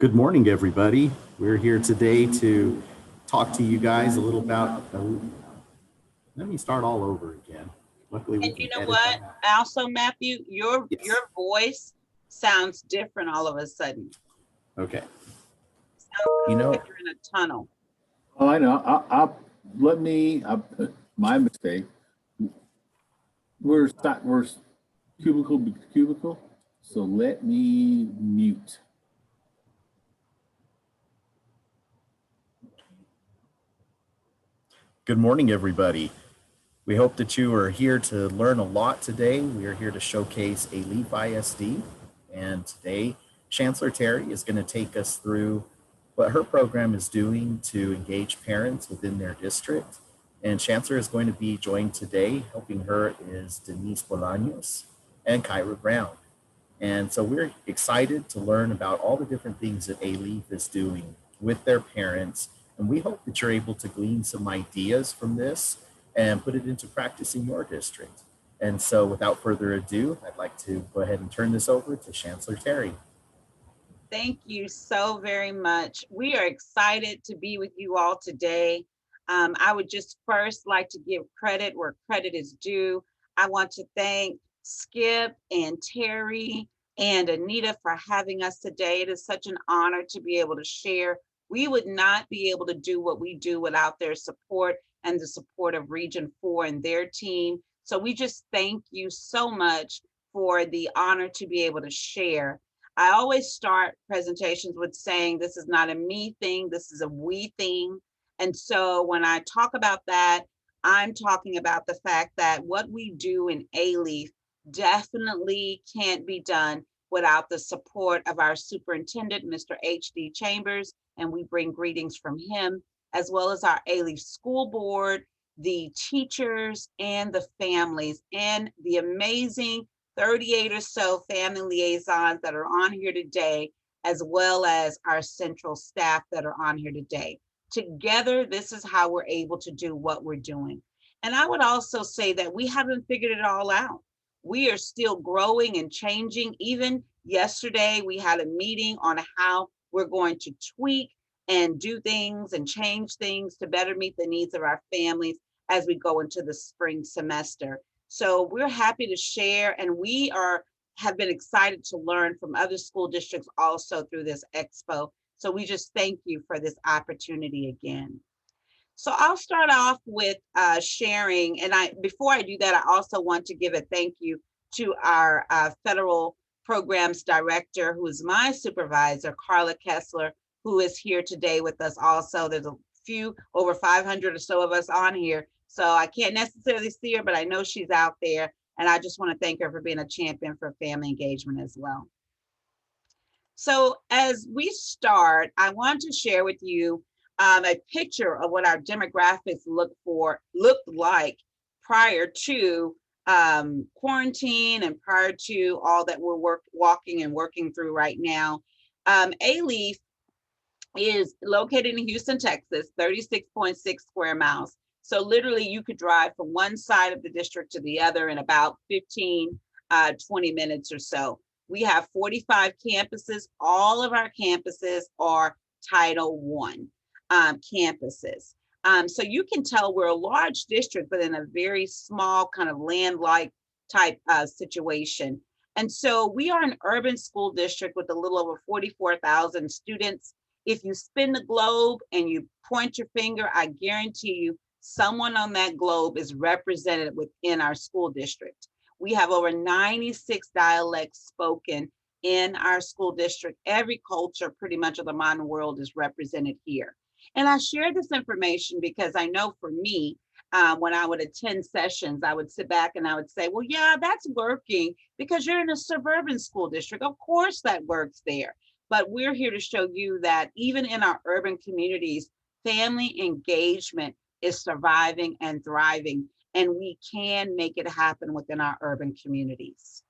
Good morning, everybody. We're here today to talk to you guys a little about. Let me start all over again. Luckily, we And can you know edit what? that out. Also, Matthew, your Yes. voice sounds different all of a sudden. Okay. It sounds You kind of like know, you're in a tunnel. Oh, I know. Let me. My mistake. We're cubicle to cubicle. So let me mute. good morning, everybody. We hope that you are here to learn a lot today. We are here to showcase Alief ISD. And today, Chancellor Terry is going to take us through what her program is doing to engage parents within their district. And Chancellor is going to be joined today. Helping her is Denise Bolaños and Kyra Brown. And so we're excited to learn about all the different things that Alief is doing with their parents. And we hope that you're able to glean some ideas from this and put it into practice in your district. And so without further ado, I'd like to go ahead and turn this over to Chancellor Terry. Thank you so very much. We are excited to be with you all today. I would just first like to give credit where credit is due. I want to thank Skip and Terry and Anita for having us today. It is such an honor to be able to share. We would not be able to do what we do without their support and the support of Region 4 and their team. So we just thank you so much for the honor to be able to share. I always start presentations with saying this is not a me thing, this is a we thing. And so when I talk about that, I'm talking about the fact that what we do in Alief definitely can't be done without the support of our superintendent, Mr. H.D. Chambers, and we bring greetings from him, as well as our Alief School Board, the teachers, and the families, and the amazing 38 or so family liaisons that are on here today, as well as our central staff that are on here today. Together, this is how we're able to do what we're doing. And I would also say that we haven't figured it all out. We are still growing and changing. Even yesterday, we had a meeting on how we're going to tweak and do things and change things to better meet the needs of our families as we go into the spring semester. So we're happy to share, and we have been excited to learn from other school districts also through this expo. So we just thank you for this opportunity again. So I'll start off with sharing, and before I do that, I also want to give a thank you to our federal programs director, who is my supervisor, Carla Kessler, who is here today with us also. There's a few, over 500 or so of us on here, so I can't necessarily see her, but I know she's out there, and I just want to thank her for being a champion for family engagement as well. So as we start, I want to share with you a picture of what our demographics looked like prior to quarantine and prior to all that we're walking and working through right now. Alief is located in Houston, Texas, 36.6 square miles. So literally you could drive from one side of the district to the other in about 15, 20 minutes or so. We have 45 campuses. All of our campuses are Title I campuses. So you can tell we're a large district, but in a very small kind of land-like type situation. And so we are an urban school district with a little over 44,000 students. If you spin the globe and you point your finger, I guarantee you someone on that globe is represented within our school district. We have over 96 dialects spoken in our school district. Every culture pretty much of the modern world is represented here. And I share this information because I know for me, when I would attend sessions, I would sit back and I would say, well, yeah, that's working because you're in a suburban school district. Of course that works there. But we're here to show you that even in our urban communities, family engagement is surviving and thriving, and we can make it happen within our urban communities.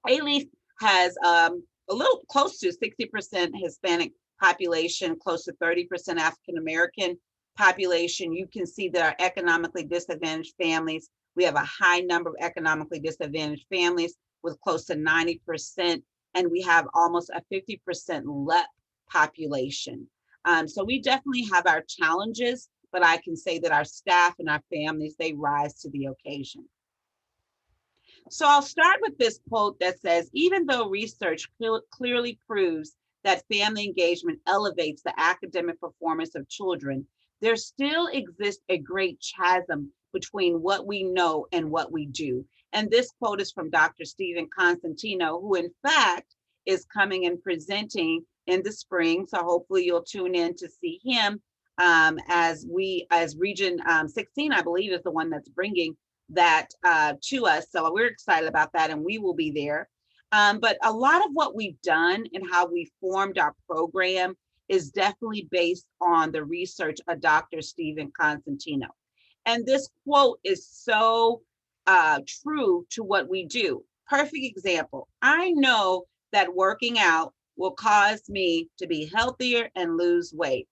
Alief has a little close to 60% Hispanic population, close to 30% African American population. You can see that our economically disadvantaged families, we have a high number of economically disadvantaged families with close to 90% and we have almost a 50% LEP population. So we definitely have our challenges, but I can say that our staff and our families, they rise to the occasion. So I'll start with this quote that says, even though research clearly proves that family engagement elevates the academic performance of children, there still exists a great chasm between what we know and what we do. And this quote is from Dr. Stephen Constantino, who in fact is coming and presenting in the spring. So hopefully you'll tune in to see him as Region 16, I believe, is the one that's bringing that to us. So we're excited about that, and we will be there. But a lot of what we've done and how we formed our program is definitely based on the research of Dr. Stephen Constantino. And this quote is so true to what we do. Perfect example. I know that working out will cause me to be healthier and lose weight.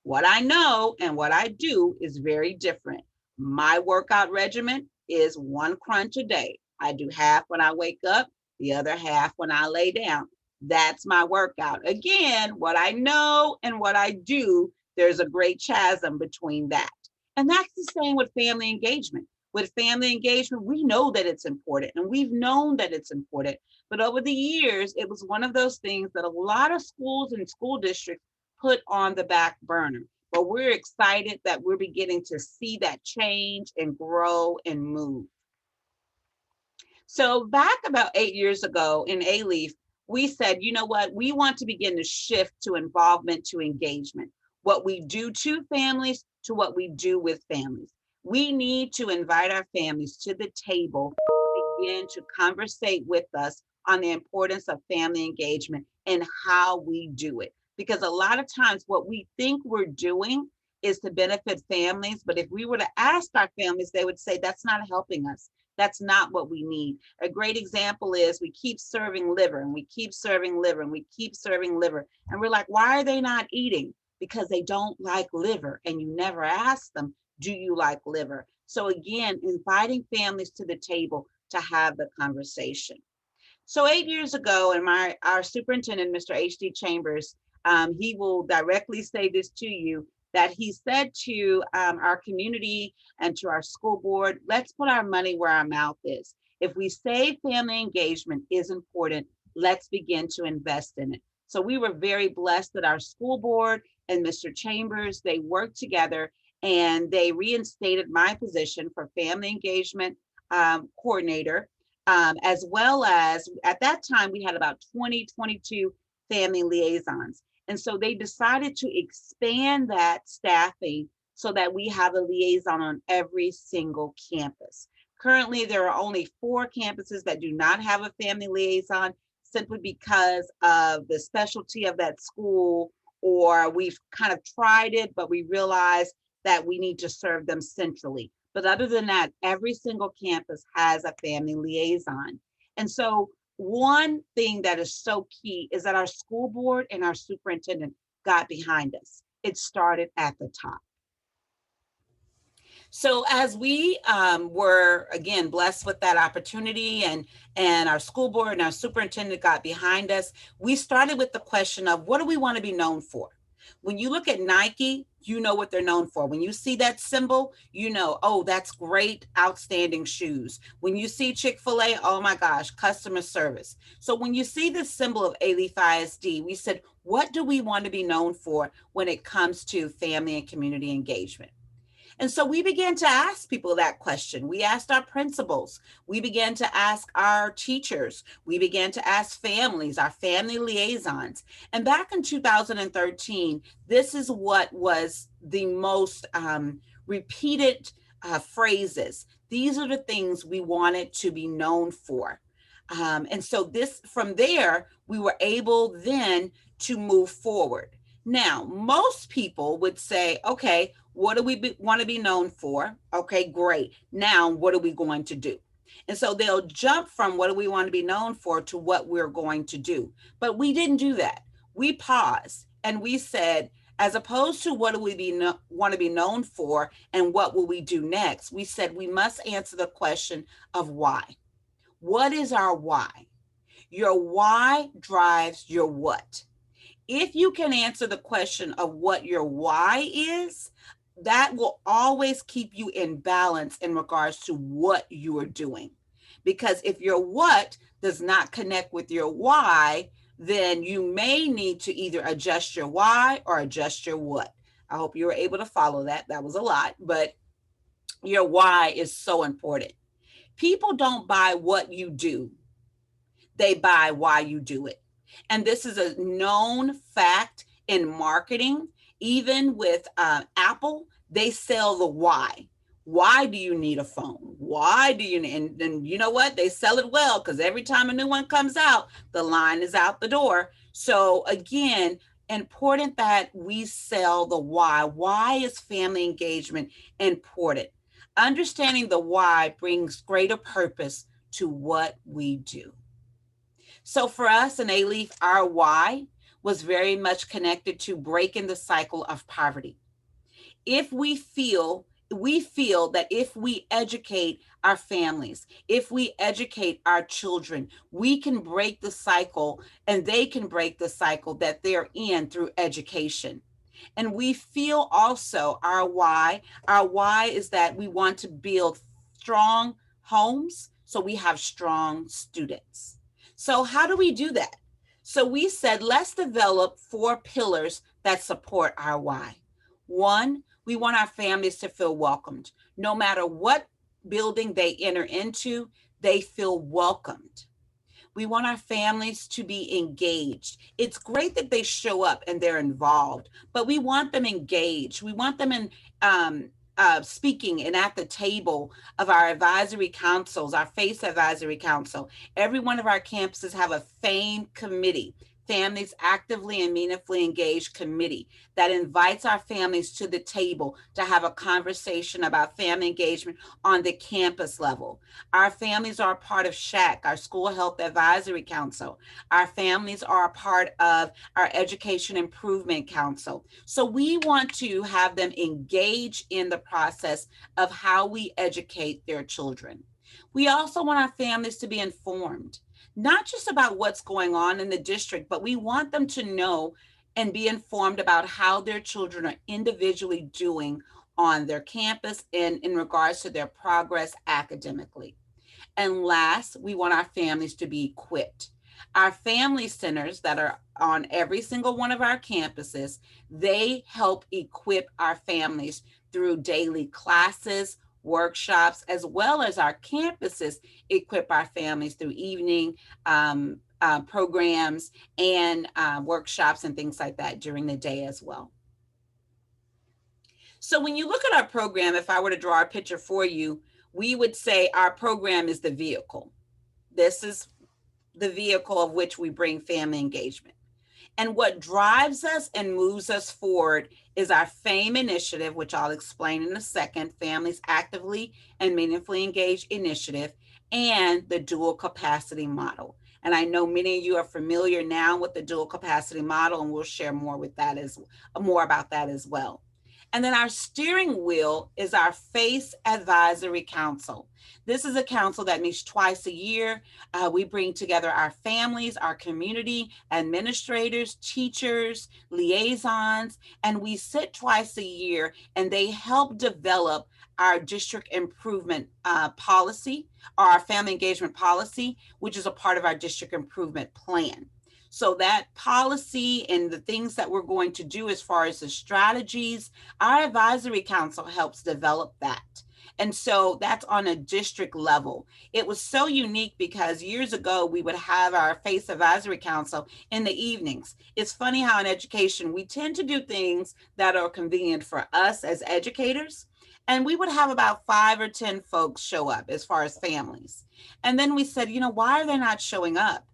What I know and what I do is very different. My workout regimen is 1 crunch a day. I do half when I wake up, the other half when I lay down. That's my workout. Again, what I know and what I do, there's a great chasm between that. And that's the same with family engagement. With family engagement, we know that it's important and we've known that it's important. But over the years, it was one of those things that a lot of schools and school districts put on the back burner. But we're excited that we're beginning to see that change and grow and move. So back about 8 years ago in Alief, we said, you know what, we want to begin to shift to involvement to engagement, what we do to families to what we do with families. We need to invite our families to the table, begin to conversate with us on the importance of family engagement and how we do it. Because a lot of times what we think we're doing is to benefit families. But if we were to ask our families, they would say, that's not helping us. That's not what we need. A great example is we keep serving liver and we keep serving liver and we keep serving liver. And we're like, why are they not eating? Because they don't like liver. And you never ask them, do you like liver? So again, inviting families to the table to have the conversation. So 8 years ago, and our superintendent, Mr. H.D. Chambers, he will directly say this to you, that he said to our community and to our school board, let's put our money where our mouth is. If we say family engagement is important, let's begin to invest in it. So we were very blessed that our school board and Mr. Chambers, they worked together and they reinstated my position for family engagement coordinator, as well as at that time we had about 22 family liaisons. And so they decided to expand that staffing so that we have a liaison on every single campus. Currently, there are only 4 campuses that do not have a family liaison, simply because of the specialty of that school, or we've kind of tried it, but we realized that we need to serve them centrally. But other than that, every single campus has a family liaison. And so one thing that is so key is that our school board and our superintendent got behind us. It started at the top. So as we were, again, blessed with that opportunity and our school board and our superintendent got behind us, we started with the question of what do we want to be known for? When you look at Nike, you know what they're known for. When you see that symbol, you know, oh, that's great, outstanding shoes. When you see Chick-fil-A, oh my gosh, customer service. So when you see the symbol of Alief ISD, we said, what do we want to be known for when it comes to family and community engagement? And so we began to ask people that question. We asked our principals. We began to ask our teachers. We began to ask families, our family liaisons. And back in 2013, this is what was the most repeated phrases. These are the things we wanted to be known for. And so from there, we were able then to move forward. Now, most people would say, okay, what do we want to be known for? Okay, great. Now, what are we going to do? And so they'll jump from what do we want to be known for to what we're going to do. But we didn't do that. We paused and we said, as opposed to what do we want to be known for and what will we do next, we said we must answer the question of why. What is our why? Your why drives your what. If you can answer the question of what your why is, that will always keep you in balance in regards to what you are doing. Because if your what does not connect with your why, then you may need to either adjust your why or adjust your what. I hope you were able to follow that. That was a lot, but your why is so important. People don't buy what you do, they buy why you do it. And this is a known fact in marketing. Even with Apple, they sell the why. Why do you need a phone? Why do you need, and you know what? They sell it well because every time a new one comes out, the line is out the door. So again, important that we sell the why. Why is family engagement important? Understanding the why brings greater purpose to what we do. So for us in Alief, our why was very much connected to breaking the cycle of poverty. If we feel that if we educate our families, if we educate our children, we can break the cycle and they can break the cycle that they're in through education. And we feel also our why. Our why is that we want to build strong homes so we have strong students. So how do we do that? So we said, let's develop 4 pillars that support our why. 1, we want our families to feel welcomed. No matter what building they enter into, they feel welcomed. We want our families to be engaged. It's great that they show up and they're involved, but we want them engaged. We want them in speaking and at the table of our advisory councils, our FACE advisory council. Every one of our campuses have a FAME committee, Families Actively and Meaningfully Engaged committee, that invites our families to the table to have a conversation about family engagement on the campus level. Our families are a part of SHAC, our School Health Advisory Council. Our families are a part of our Education Improvement Council. So we want to have them engage in the process of how we educate their children. We also want our families to be informed, not just about what's going on in the district, but we want them to know and be informed about how their children are individually doing on their campus and in regards to their progress academically. And last, we want our families to be equipped. Our family centers that are on every single one of our campuses, they help equip our families through daily classes, workshops, as well as our campuses equip our families through evening programs and workshops and things like that during the day as well. So when you look at our program, if I were to draw a picture for you, we would say our program is the vehicle. This is the vehicle of which we bring family engagement. And what drives us and moves us forward is our FAME initiative, which I'll explain in a second, Families Actively and Meaningfully Engaged initiative, and the dual capacity model. And I know many of you are familiar now with the dual capacity model, and we'll share more about that as well. And then our steering wheel is our FACE Advisory Council. This is a council that meets twice a year. We bring together our families, our community, administrators, teachers, liaisons, and we sit twice a year, and they help develop our district improvement policy, or our family engagement policy, which is a part of our district improvement plan. So that policy and the things that we're going to do as far as the strategies, our advisory council helps develop that. And so that's on a district level. It was so unique because years ago, we would have our FACE Advisory Council in the evenings. It's funny how in education, we tend to do things that are convenient for us as educators. And we would have about 5 or 10 folks show up as far as families. And then we said, why are they not showing up?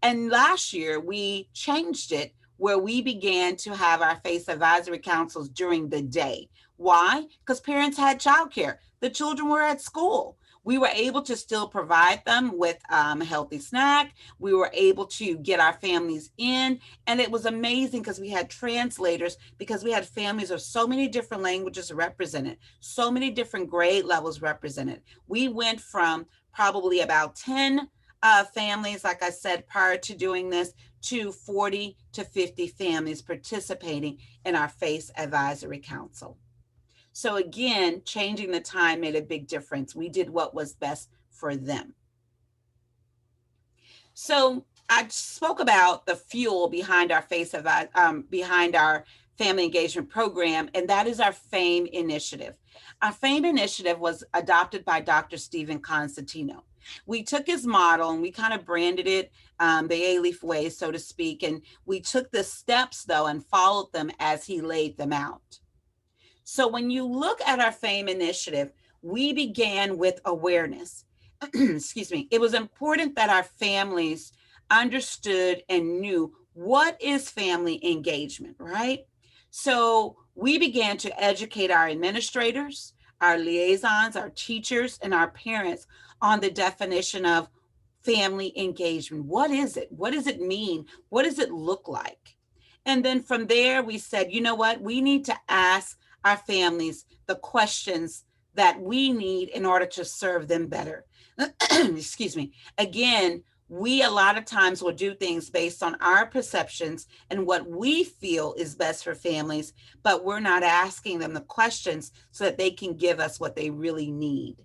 And last year we changed it where we began to have our FACE advisory councils during the day. Why? Because parents had childcare. The children were at school. We were able to still provide them with a healthy snack. We were able to get our families in. And it was amazing because we had translators, because we had families of so many different languages represented, so many different grade levels represented. We went from probably about 10 families, like I said, prior to doing this, to 40 to 50 families participating in our FACE Advisory Council. So again, changing the time made a big difference. We did what was best for them. So I spoke about the fuel behind our behind our family engagement program, and that is our FAME initiative. Our FAME initiative was adopted by Dr. Stephen Constantino. We took his model and we kind of branded it the Alief way, so to speak, and we took the steps though and followed them as he laid them out. So when you look at our FAME initiative, we began with awareness. Excuse me. It was important that our families understood and knew what is family engagement, right? So we began to educate our administrators, our liaisons, our teachers, and our parents on the definition of family engagement. What is it? What does it mean? What does it look like? And then from there, we said, you know what? We need to ask our families the questions that we need in order to serve them better. Excuse me. Again, we a lot of times will do things based on our perceptions and what we feel is best for families, but we're not asking them the questions so that they can give us what they really need.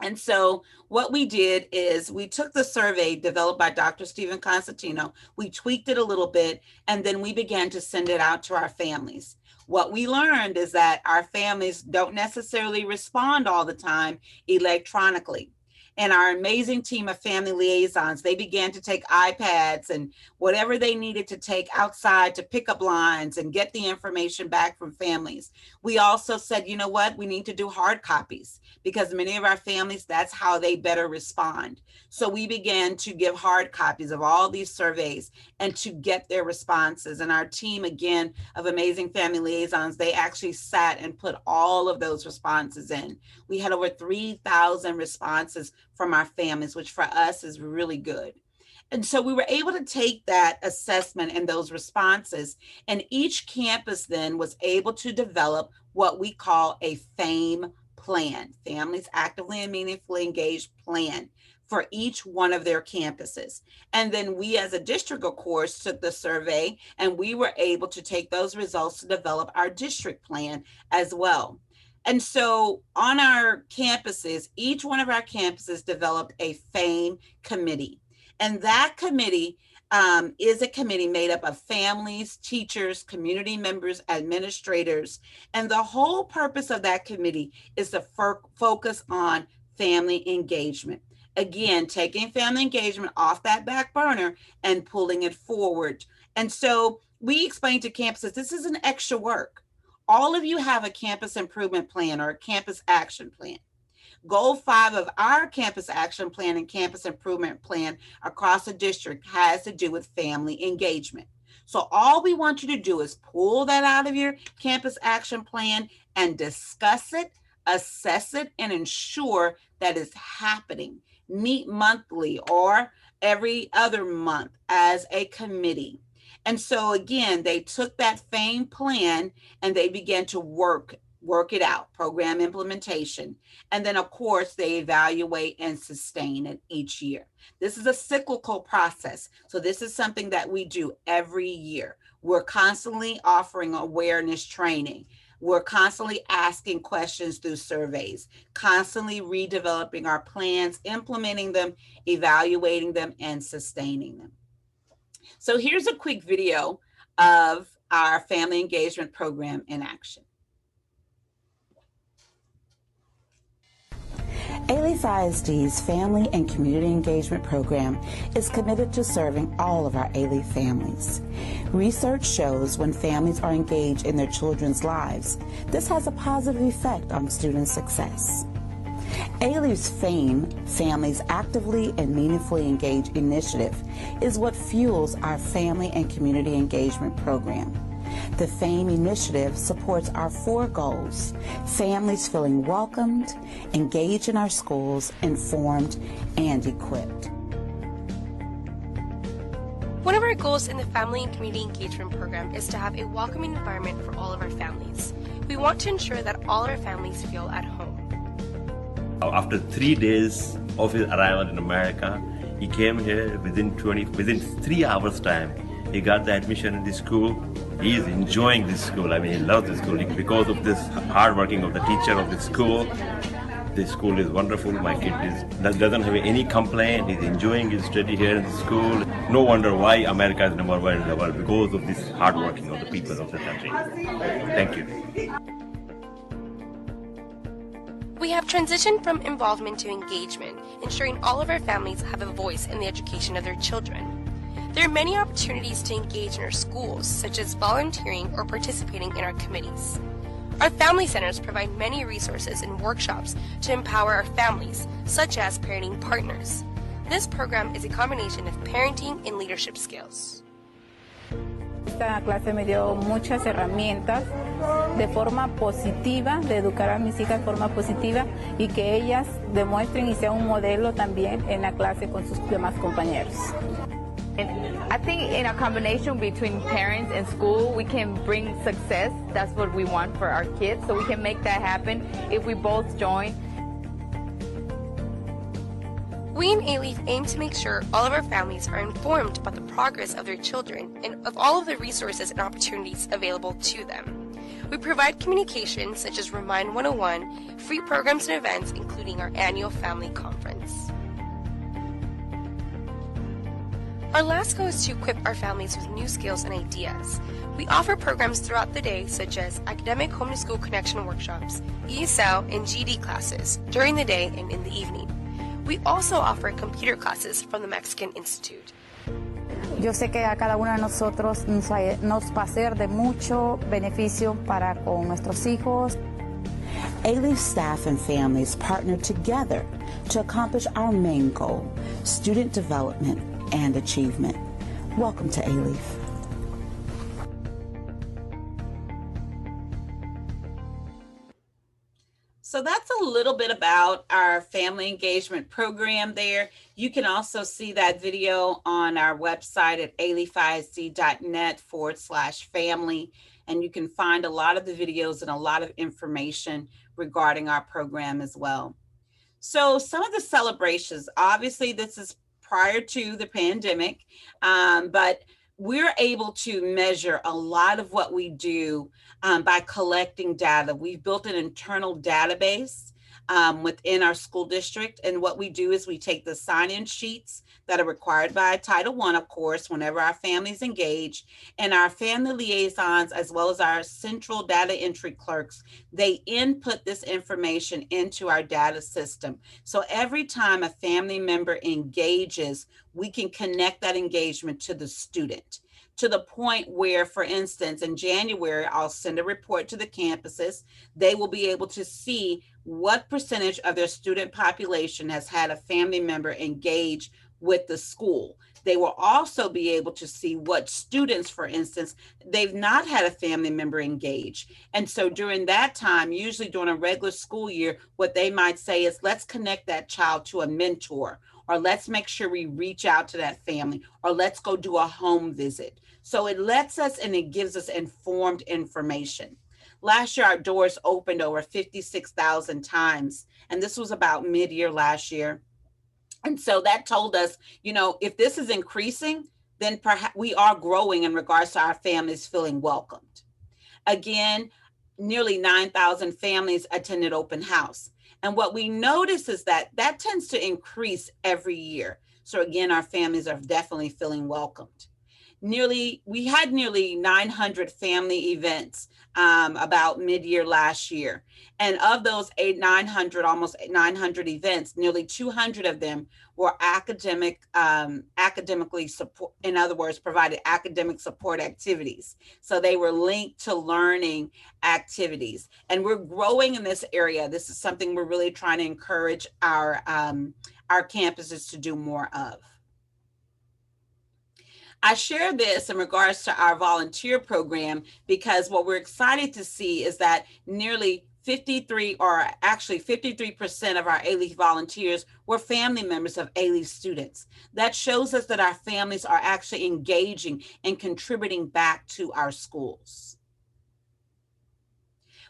And so what we did is we took the survey developed by Dr. Stephen Constantino, we tweaked it a little bit, and then we began to send it out to our families. What we learned is that our families don't necessarily respond all the time electronically. And our amazing team of family liaisons, they began to take iPads and whatever they needed to take outside to pick up lines and get the information back from families. We also said, you know what, we need to do hard copies because many of our families, that's how they better respond. So we began to give hard copies of all these surveys and to get their responses. And our team, again, of amazing family liaisons, they actually sat and put all of those responses in. We had over 3,000 responses from our families, which for us is really good. And so we were able to take that assessment and those responses, and each campus then was able to develop what we call a FAME plan, Families Actively and Meaningfully Engaged plan, for each one of their campuses. And then we as a district, of course, took the survey and we were able to take those results to develop our district plan as well. And so on our campuses, each one of our campuses developed a FAME committee. And that committee is a committee made up of families, teachers, community members, administrators. And the whole purpose of that committee is to focus on family engagement. Again, taking family engagement off that back burner and pulling it forward. And so we explained to campuses, this is an extra work. All of you have a campus improvement plan or a campus action plan. Goal 5 of our campus action plan and campus improvement plan across the district has to do with family engagement. So all we want you to do is pull that out of your campus action plan and discuss it, assess it, and ensure that it's happening. Meet monthly or every other month as a committee. And so again, they took that FAME plan and they began to work it out, program implementation. And then of course they evaluate and sustain it each year. This is a cyclical process. So this is something that we do every year. We're constantly offering awareness training. We're constantly asking questions through surveys, constantly redeveloping our plans, implementing them, evaluating them, and sustaining them. So here's a quick video of our family engagement program in action. Alief ISD's Family and Community Engagement Program is committed to serving all of our Alief families. Research shows when families are engaged in their children's lives, this has a positive effect on student success. Alief's FAME, Families Actively and Meaningfully Engaged initiative, is what fuels our Family and Community Engagement Program. The FAME initiative supports our 4 goals: families feeling welcomed, engaged in our schools, informed, and equipped. One of our goals in the Family and Community Engagement Program is to have a welcoming environment for all of our families. We want to ensure that all our families feel at home. After 3 days of his arrival in America, He came here within 3 hours time. He got the admission in the school. He is enjoying this school. I mean, he loves this school because of this hard working of the teacher of the school. This school is wonderful. My kid doesn't have any complaint. He's enjoying his study here in the school. No wonder why America is #1 in the world, because of this hard working of the people of the country. Thank you. We have transitioned from involvement to engagement, ensuring all of our families have a voice in the education of their children. There are many opportunities to engage in our schools, such as volunteering or participating in our committees. Our family centers provide many resources and workshops to empower our families, such as parenting partners. This program is a combination of parenting and leadership skills. Esta clase me dio muchas herramientas de forma positiva, de educar a mis hijas de forma positiva y que ellas demuestren y sean un modelo también en la clase con sus demás compañeros. I think in a combination between parents and school, we can bring success. That's what we want for our kids, so we can make that happen if we both join. We in Alief aim to make sure all of our families are informed about the progress of their children and of all of the resources and opportunities available to them. We provide communication such as Remind 101, free programs and events, including our annual family conference. Our last goal is to equip our families with new skills and ideas. We offer programs throughout the day such as academic home to school connection workshops, ESL and GD classes during the day and in the evening. We also offer computer classes from the Mexican Institute. Yo sé que a cada uno de nosotros nos va a ser de mucho beneficio para con nuestros hijos. Alief staff and families partner together to accomplish our main goal, student development and achievement. Welcome to Alief. So that's a little bit about our family engagement program there. You can also see that video on our website at aliefisd.net/family. And you can find a lot of the videos and a lot of information regarding our program as well. So some of the celebrations, obviously this is prior to the pandemic, but we're able to measure a lot of what we do by collecting data. We've built an internal database within our school district. And what we do is we take the sign-in sheets that are required by Title I, of course, whenever our families engage, and our family liaisons, as well as our central data entry clerks, they input this information into our data system. So every time a family member engages, we can connect that engagement to the student, to the point where, for instance, in January, I'll send a report to the campuses. They will be able to see what percentage of their student population has had a family member engage with the school. They will also be able to see what students, for instance, they've not had a family member engage. And so during that time, usually during a regular school year, what they might say is, let's connect that child to a mentor, or let's make sure we reach out to that family, or let's go do a home visit. So it lets us and it gives us informed information. Last year, our doors opened over 56,000 times, and this was about mid-year last year. And so that told us, you know, if this is increasing, then perhaps we are growing in regards to our families feeling welcomed. Again, nearly 9,000 families attended open house. And what we notice is that that tends to increase every year. So again, our families are definitely feeling welcomed. We had nearly 900 family events about mid-year last year. And of those almost 900 events, nearly 200 of them were academically support, in other words, provided academic support activities. So they were linked to learning activities. And we're growing in this area. This is something we're really trying to encourage our campuses to do more of. I share this in regards to our volunteer program because what we're excited to see is that nearly 53% of our Alief volunteers were family members of Alief students. That shows us that our families are actually engaging and contributing back to our schools.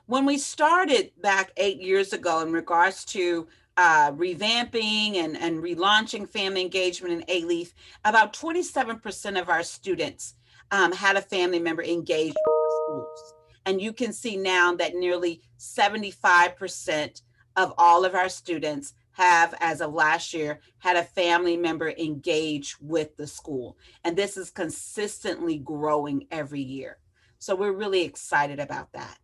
When we started back 8 years ago in regards to revamping and relaunching family engagement in Alief, about 27% of our students had a family member engaged with the schools. And you can see now that nearly 75% of all of our students have, as of last year, had a family member engage with the school. And this is consistently growing every year. So we're really excited about that.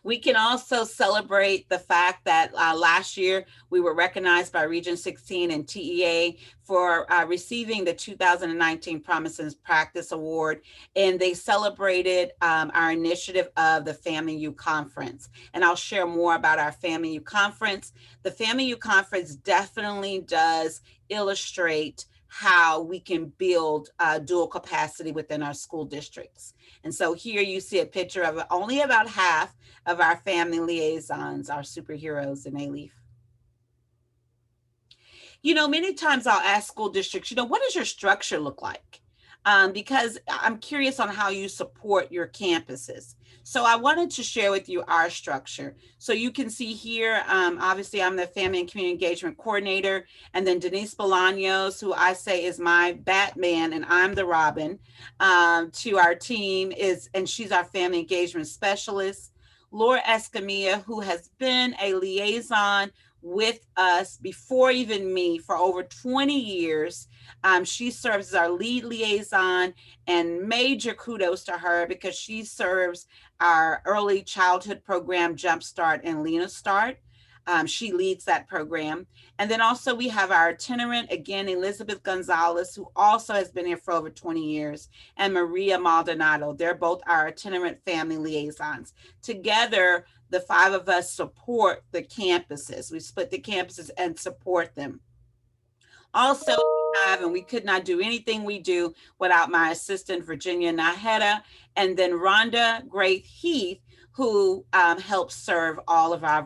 We can also celebrate the fact that last year we were recognized by Region 16 and TEA for receiving the 2019 Promise Practice Award, and they celebrated our initiative of the Family U Conference. And I'll share more about our Family U Conference. The Family U Conference definitely does illustrate how we can build dual capacity within our school districts. And so here you see a picture of only about half of our family liaisons, our superheroes in Alief. You know, many times I'll ask school districts, you know, what does your structure look like? Because I'm curious on how you support your campuses. So I wanted to share with you our structure. So you can see here, obviously I'm the Family and Community Engagement Coordinator, and then Denise Bolaños, who I say is my Batman and I'm the Robin, to our team and she's our Family Engagement Specialist. Laura Escamilla, who has been a liaison with us before even me for over 20 years. She serves as our lead liaison, and major kudos to her because she serves our early childhood program, Jumpstart and Lena Start. She leads that program. And then also we have our itinerant, again, Elizabeth Gonzalez, who also has been here for over 20 years, and Maria Maldonado. They're both our itinerant family liaisons. Together, the five of us support the campuses. We split the campuses and support them. Also, and we could not do anything we do without my assistant, Virginia Naheda, and then Rhonda Great Heath, who helps serve all of our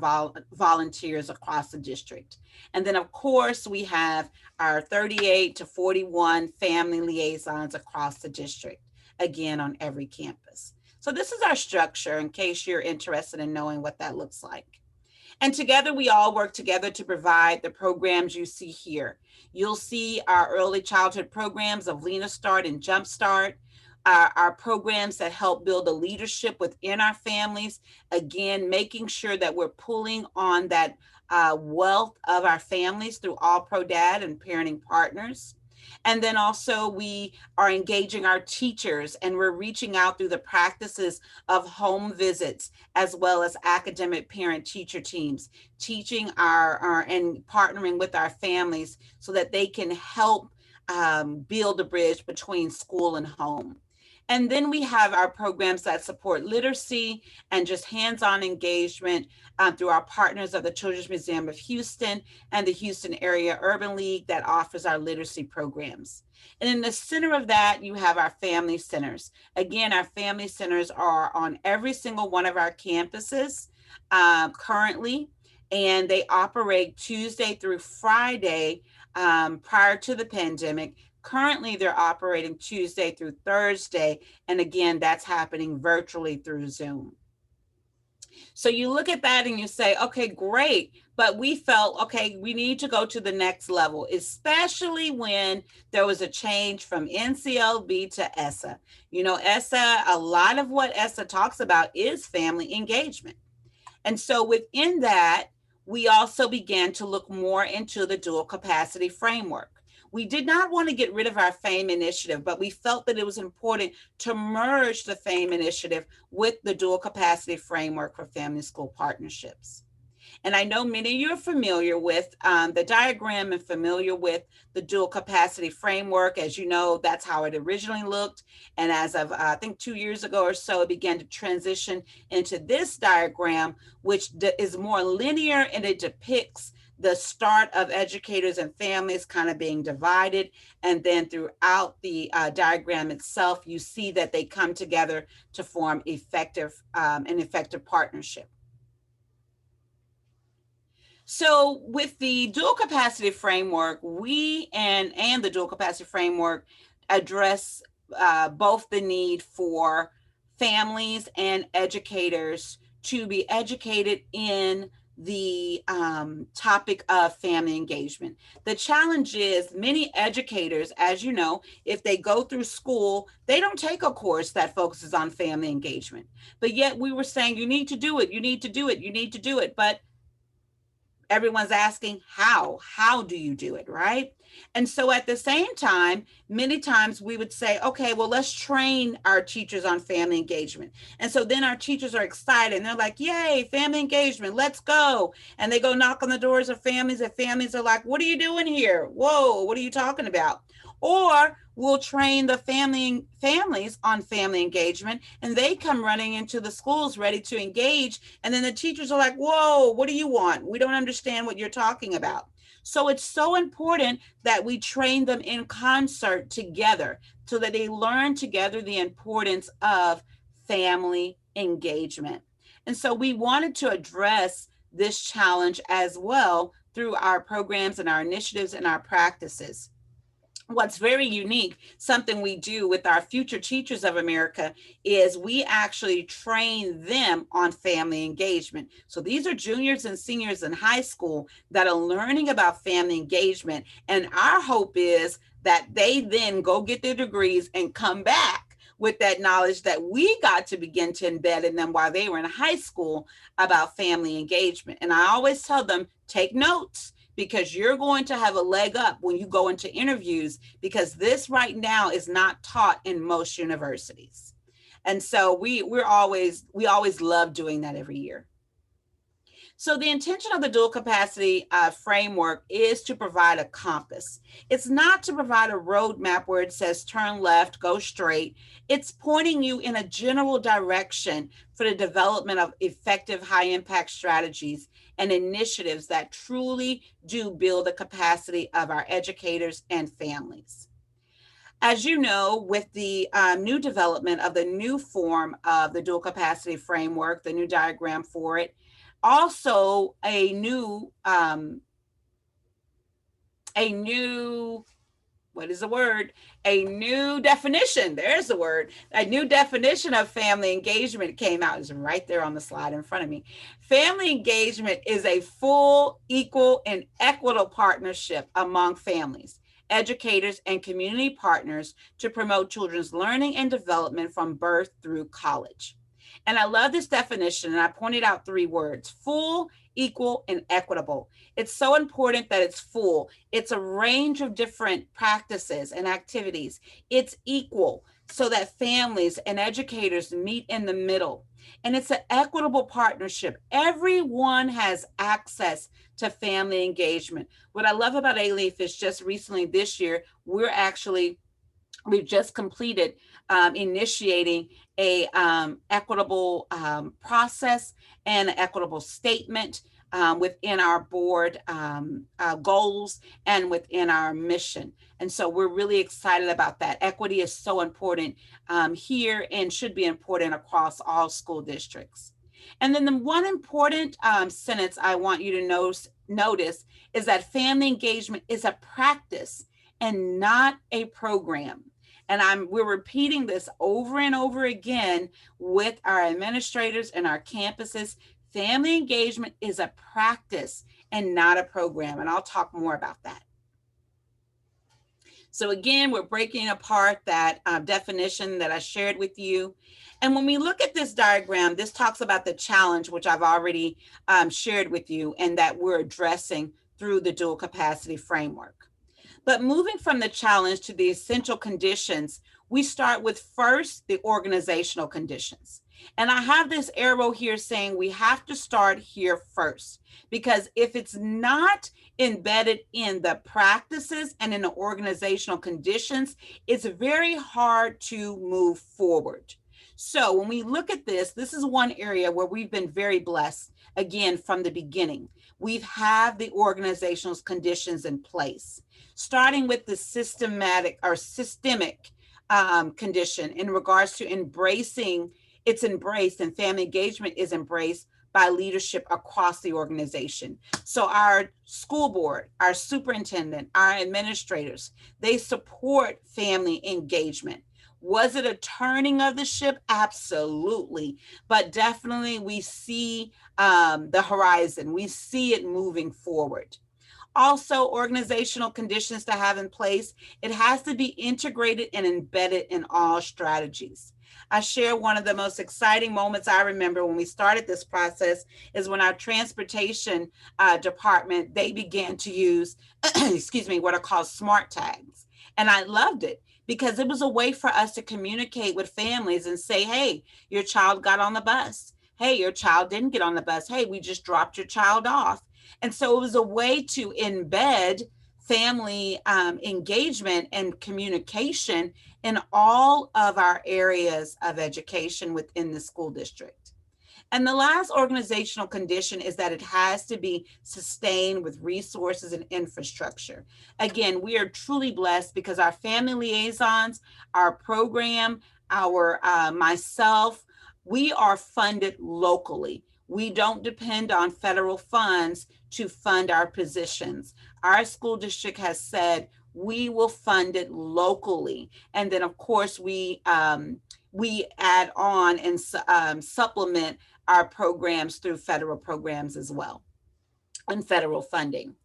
volunteers across the district. And then, of course, we have our 38 to 41 family liaisons across the district, again, on every campus. So this is our structure in case you're interested in knowing what that looks like. And together, we all work together to provide the programs you see here. You'll see our early childhood programs of Lena Start and Jumpstart, our programs that help build a leadership within our families. Again, making sure that we're pulling on that wealth of our families through All Pro Dad and parenting partners. And then also we are engaging our teachers, and we're reaching out through the practices of home visits, as well as academic parent teacher teams, teaching our and partnering with our families so that they can help build a bridge between school and home. And then we have our programs that support literacy and just hands-on engagement through our partners of the Children's Museum of Houston and the Houston Area Urban League that offers our literacy programs. And in the center of that, you have our family centers. Again, our family centers are on every single one of our campuses currently, and they operate Tuesday through Friday prior to the pandemic. Currently, they're operating Tuesday through Thursday. And again, that's happening virtually through Zoom. So you look at that and you say, okay, great. But we felt, okay, we need to go to the next level, especially when there was a change from NCLB to ESSA. You know, ESSA, a lot of what ESSA talks about is family engagement. And so within that, we also began to look more into the dual capacity framework. We did not want to get rid of our FAME initiative, but we felt that it was important to merge the FAME initiative with the dual capacity framework for family school partnerships. And I know many of you are familiar with the diagram and familiar with the dual capacity framework. As you know, that's how it originally looked. And as of, I think 2 years ago or so, it began to transition into this diagram, which is more linear, and it depicts the start of educators and families kind of being divided. And then throughout the diagram itself, you see that they come together to form an effective partnership. So with the dual capacity framework, we and the dual capacity framework address both the need for families and educators to be educated in the topic of family engagement. The challenge is many educators, as you know, if they go through school, they don't take a course that focuses on family engagement. But yet we were saying, you need to do it, you need to do it, you need to do it. But everyone's asking, how do you do it, right? And so at the same time, many times we would say, okay, well, let's train our teachers on family engagement. And so then our teachers are excited and they're like, yay, family engagement, let's go. And they go knock on the doors of families, and families are like, what are you doing here? Whoa, what are you talking about? Or we'll train the families on family engagement, and they come running into the schools ready to engage. And then the teachers are like, whoa, what do you want? We don't understand what you're talking about. So it's so important that we train them in concert together so that they learn together the importance of family engagement. And so we wanted to address this challenge as well through our programs and our initiatives and our practices. What's very unique, something we do with our Future Teachers of America, is we actually train them on family engagement. So these are juniors and seniors in high school that are learning about family engagement. And our hope is that they then go get their degrees and come back with that knowledge that we got to begin to embed in them while they were in high school about family engagement. And I always tell them, take notes, because you're going to have a leg up when you go into interviews, because this right now is not taught in most universities. And so we always love doing that every year. So the intention of the dual capacity framework is to provide a compass. It's not to provide a roadmap where it says turn left, go straight. It's pointing you in a general direction for the development of effective high impact strategies and initiatives that truly do build the capacity of our educators and families. As you know, with the new development of the new form of the dual capacity framework, the new diagram for it, also a new what is the word? A new definition. There's the word. A new definition of family engagement came out. It's right there on the slide in front of me. Family engagement is a full, equal, and equitable partnership among families, educators, and community partners to promote children's learning and development from birth through college. And I love this definition, and I pointed out 3 words: full, equal, and equitable. It's so important that it's full. It's a range of different practices and activities. It's equal so that families and educators meet in the middle. And it's an equitable partnership. Everyone has access to family engagement. What I love about Alief is just recently this year, we've just completed initiating a equitable process and an equitable statement within our board goals and within our mission. And so we're really excited about that. Equity is so important here and should be important across all school districts. And then the one important sentence I want you to notice is that family engagement is a practice and not a program. And we're repeating this over and over again with our administrators and our campuses. Family engagement is a practice and not a program. And I'll talk more about that. So again, we're breaking apart that definition that I shared with you. And when we look at this diagram, this talks about the challenge, which I've already shared with you, and that we're addressing through the dual capacity framework. But moving from the challenge to the essential conditions, we start with first the organizational conditions. And I have this arrow here saying we have to start here first, because if it's not embedded in the practices and in the organizational conditions, it's very hard to move forward. So when we look at this, this is one area where we've been very blessed, again, from the beginning. We've had the organizational conditions in place, starting with the systemic condition in regards to embracing. It's embraced, and family engagement is embraced by leadership across the organization. So our school board, our superintendent, our administrators, they support family engagement. Was it a turning of the ship? Absolutely. But definitely we see the horizon. We see it moving forward. Also, organizational conditions to have in place. It has to be integrated and embedded in all strategies. I share one of the most exciting moments I remember when we started this process is when our transportation department, they began to use, excuse me, what are called smart tags. And I loved it because it was a way for us to communicate with families and say, hey, your child got on the bus. Hey, your child didn't get on the bus. Hey, we just dropped your child off. And so it was a way to embed family engagement and communication in all of our areas of education within the school district. And the last organizational condition is that it has to be sustained with resources and infrastructure. Again, we are truly blessed because our family liaisons, our program, our myself, we are funded locally. We don't depend on federal funds to fund our positions. Our school district has said we will fund it locally. And then of course we add on and supplement our programs through federal programs as well and federal funding.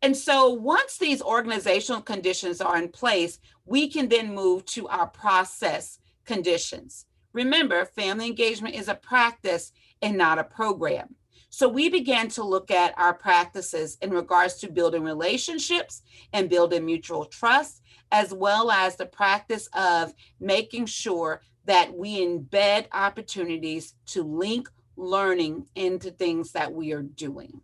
And so once these organizational conditions are in place, we can then move to our process conditions. Remember, family engagement is a practice and not a program. So we began to look at our practices in regards to building relationships and building mutual trust, as well as the practice of making sure that we embed opportunities to link learning into things that we are doing.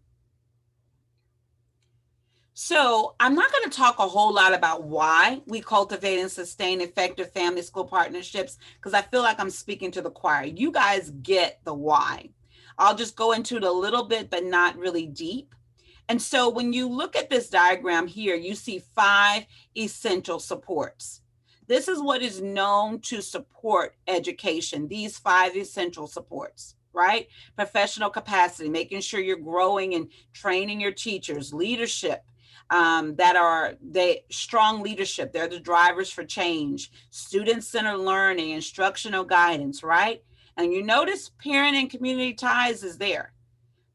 So I'm not going to talk a whole lot about why we cultivate and sustain effective family school partnerships, because I feel like I'm speaking to the choir. You guys get the why. I'll just go into it a little bit, but not really deep. And so when you look at this diagram here, you see 5 essential supports. This is what is known to support education, these 5 essential supports, right? Professional capacity, making sure you're growing and training your teachers, leadership, strong leadership. They're the drivers for change, student-centered learning, instructional guidance, right? And you notice parent and community ties is there.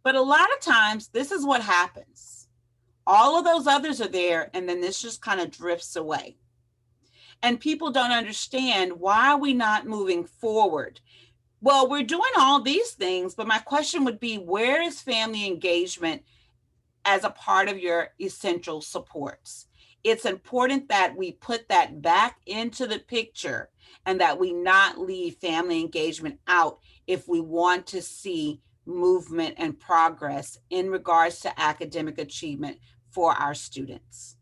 But a lot of times, this is what happens. All of those others are there, and then this just kind of drifts away. And people don't understand, why are we not moving forward? Well, we're doing all these things, but my question would be, where is family engagement as a part of your essential supports? It's important that we put that back into the picture and that we not leave family engagement out if we want to see movement and progress in regards to academic achievement for our students.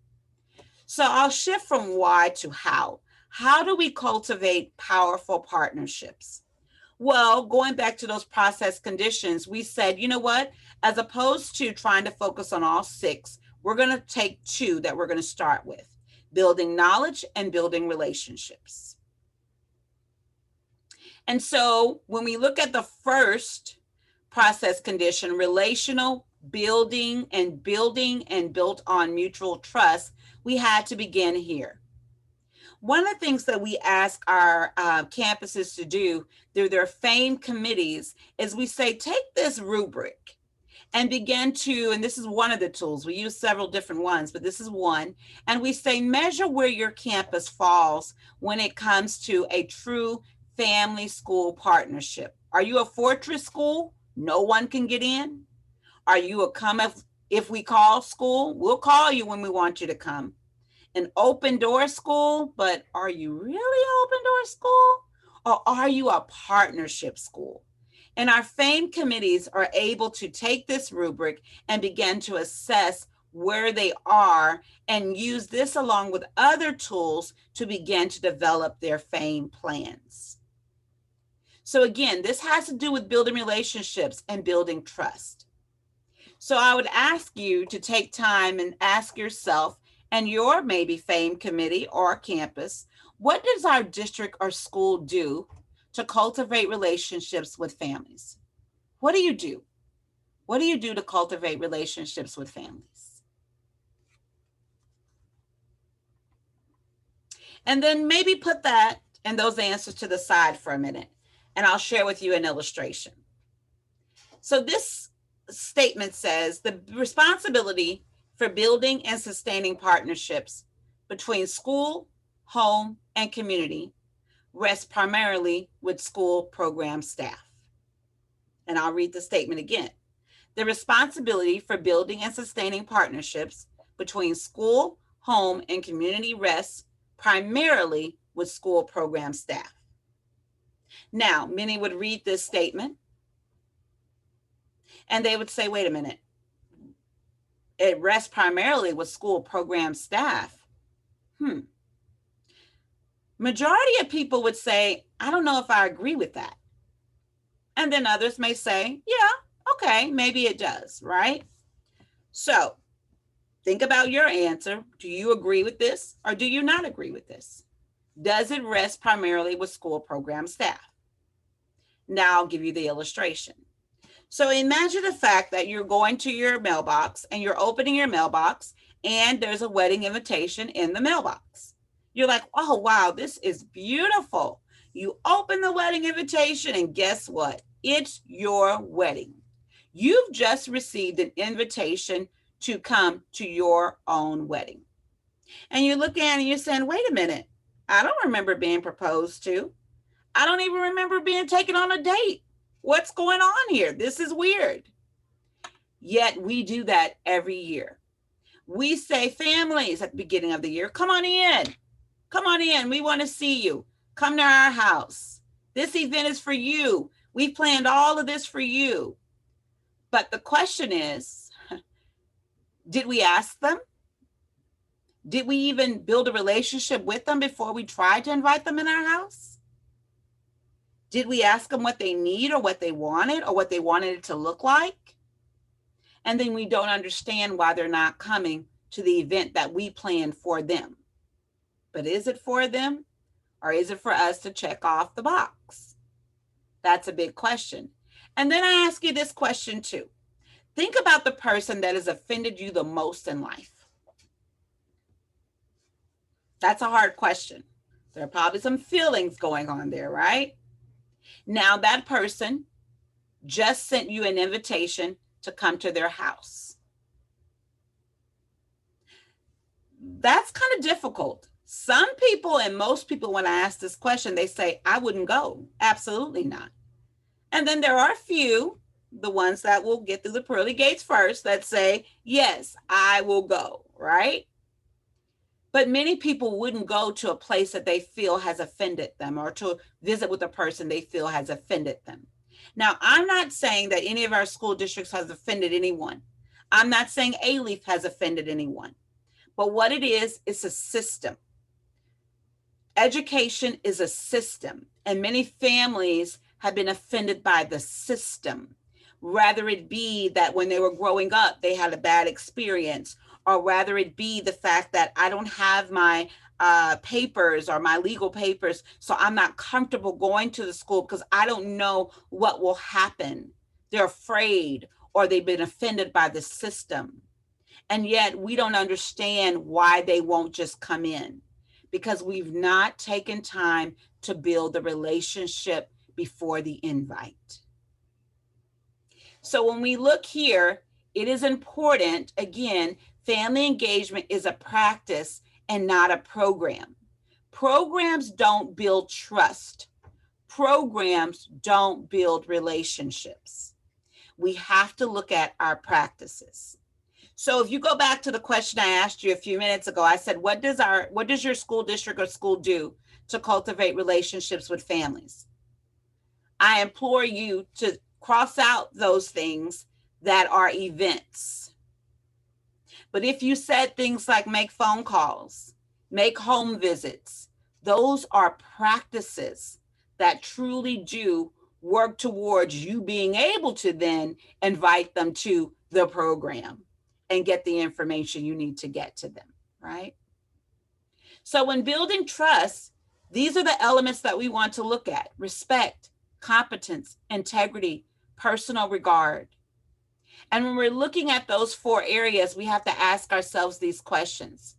So I'll shift from why to how. How do we cultivate powerful partnerships? Well, going back to those process conditions, we said, you know what, as opposed to trying to focus on all 6, we're going to take 2 that we're going to start with: building knowledge and building relationships. And so when we look at the first process condition, relational, building and built on mutual trust, we had to begin here. One of the things that we ask our campuses to do through their FAME committees is we say, take this rubric and begin to, and this is one of the tools, we use several different ones, but this is one, and we say, measure where your campus falls when it comes to a true family school partnership. Are you a fortress school? No one can get in? Are you a come if we call school? We'll call you when we want you to come. An open door school, but are you really open door school? Or are you a partnership school? And our FAME committees are able to take this rubric and begin to assess where they are and use this along with other tools to begin to develop their FAME plans. So again, this has to do with building relationships and building trust. So I would ask you to take time and ask yourself and your maybe FAME committee or campus, what does our district or school do to cultivate relationships with families? What do you do? What do you do to cultivate relationships with families? And then maybe put that and those answers to the side for a minute, and I'll share with you an illustration. So this statement says the responsibility for building and sustaining partnerships between school, home, and community rests primarily with school program staff. And I'll read the statement again. The responsibility for building and sustaining partnerships between school, home, and community rests primarily with school program staff. Now, many would read this statement and they would say, wait a minute, it rests primarily with school program staff. Majority of people would say, I don't know if I agree with that. And then others may say, yeah, okay, maybe it does, right? So think about your answer. Do you agree with this or do you not agree with this? Does it rest primarily with school program staff? Now I'll give you the illustration. So imagine the fact that you're going to your mailbox and you're opening your mailbox and there's a wedding invitation in the mailbox. You're like, oh, wow, this is beautiful. You open the wedding invitation and guess what? It's your wedding. You've just received an invitation to come to your own wedding. And you look at it and you're saying, wait a minute, I don't remember being proposed to. I don't even remember being taken on a date. What's going on here? This is weird. Yet we do that every year. We say, families at the beginning of the year, come on in. Come on in. We want to see you. Come to our house. This event is for you. We planned all of this for you. But the question is, did we ask them? Did we even build a relationship with them before we tried to invite them in our house? Did we ask them what they need or what they wanted it to look like? And then we don't understand why they're not coming to the event that we planned for them. But is it for them or is it for us to check off the box? That's a big question. And then I ask you this question too. Think about the person that has offended you the most in life. That's a hard question. There are probably some feelings going on there, right? Now that person just sent you an invitation to come to their house. That's kind of difficult. Some people and most people, when I ask this question, they say, I wouldn't go. Absolutely not. And then there are a few, the ones that will get through the pearly gates first, that say, yes, I will go, right? But many people wouldn't go to a place that they feel has offended them or to visit with a person they feel has offended them. Now, I'm not saying that any of our school districts has offended anyone. I'm not saying Alief has offended anyone. But what it is, it's a system. Education is a system, and many families have been offended by the system. Rather it be that when they were growing up, they had a bad experience, or rather it be the fact that I don't have my papers or my legal papers, so I'm not comfortable going to the school because I don't know what will happen. They're afraid, or they've been offended by the system. And yet we don't understand why they won't just come in, because we've not taken time to build the relationship before the invite. So when we look here, it is important, again, family engagement is a practice and not a program. Programs don't build trust. Programs don't build relationships. We have to look at our practices. So if you go back to the question I asked you a few minutes ago, I said, what does your school district or school do to cultivate relationships with families? I implore you to cross out those things that are events. But if you said things like make phone calls, make home visits, those are practices that truly do work towards you being able to then invite them to the program and get the information you need to get to them, right? So when building trust, these are the elements that we want to look at: respect, competence, integrity, personal regard. And when we're looking at those 4 areas, we have to ask ourselves these questions.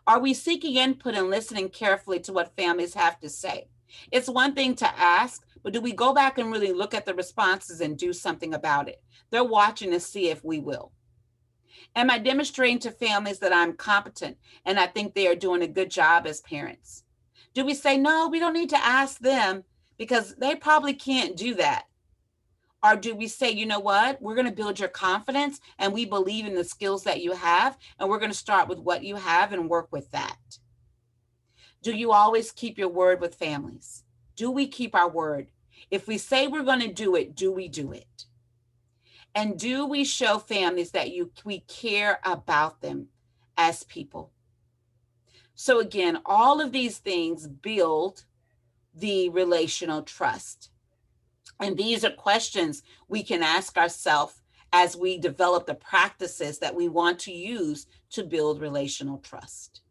Are we seeking input and listening carefully to what families have to say? It's one thing to ask, but do we go back and really look at the responses and do something about it? They're watching to see if we will. Am I demonstrating to families that I'm competent and I think they are doing a good job as parents? Do we say, no, we don't need to ask them because they probably can't do that? Or do we say, you know what, we're going to build your confidence and we believe in the skills that you have, and we're going to start with what you have and work with that? Do you always keep your word with families? Do we keep our word? If we say we're going to do it, do we do it? And do we show families that we care about them as people? So again, all of these things build the relational trust. And these are questions we can ask ourselves as we develop the practices that we want to use to build relational trust.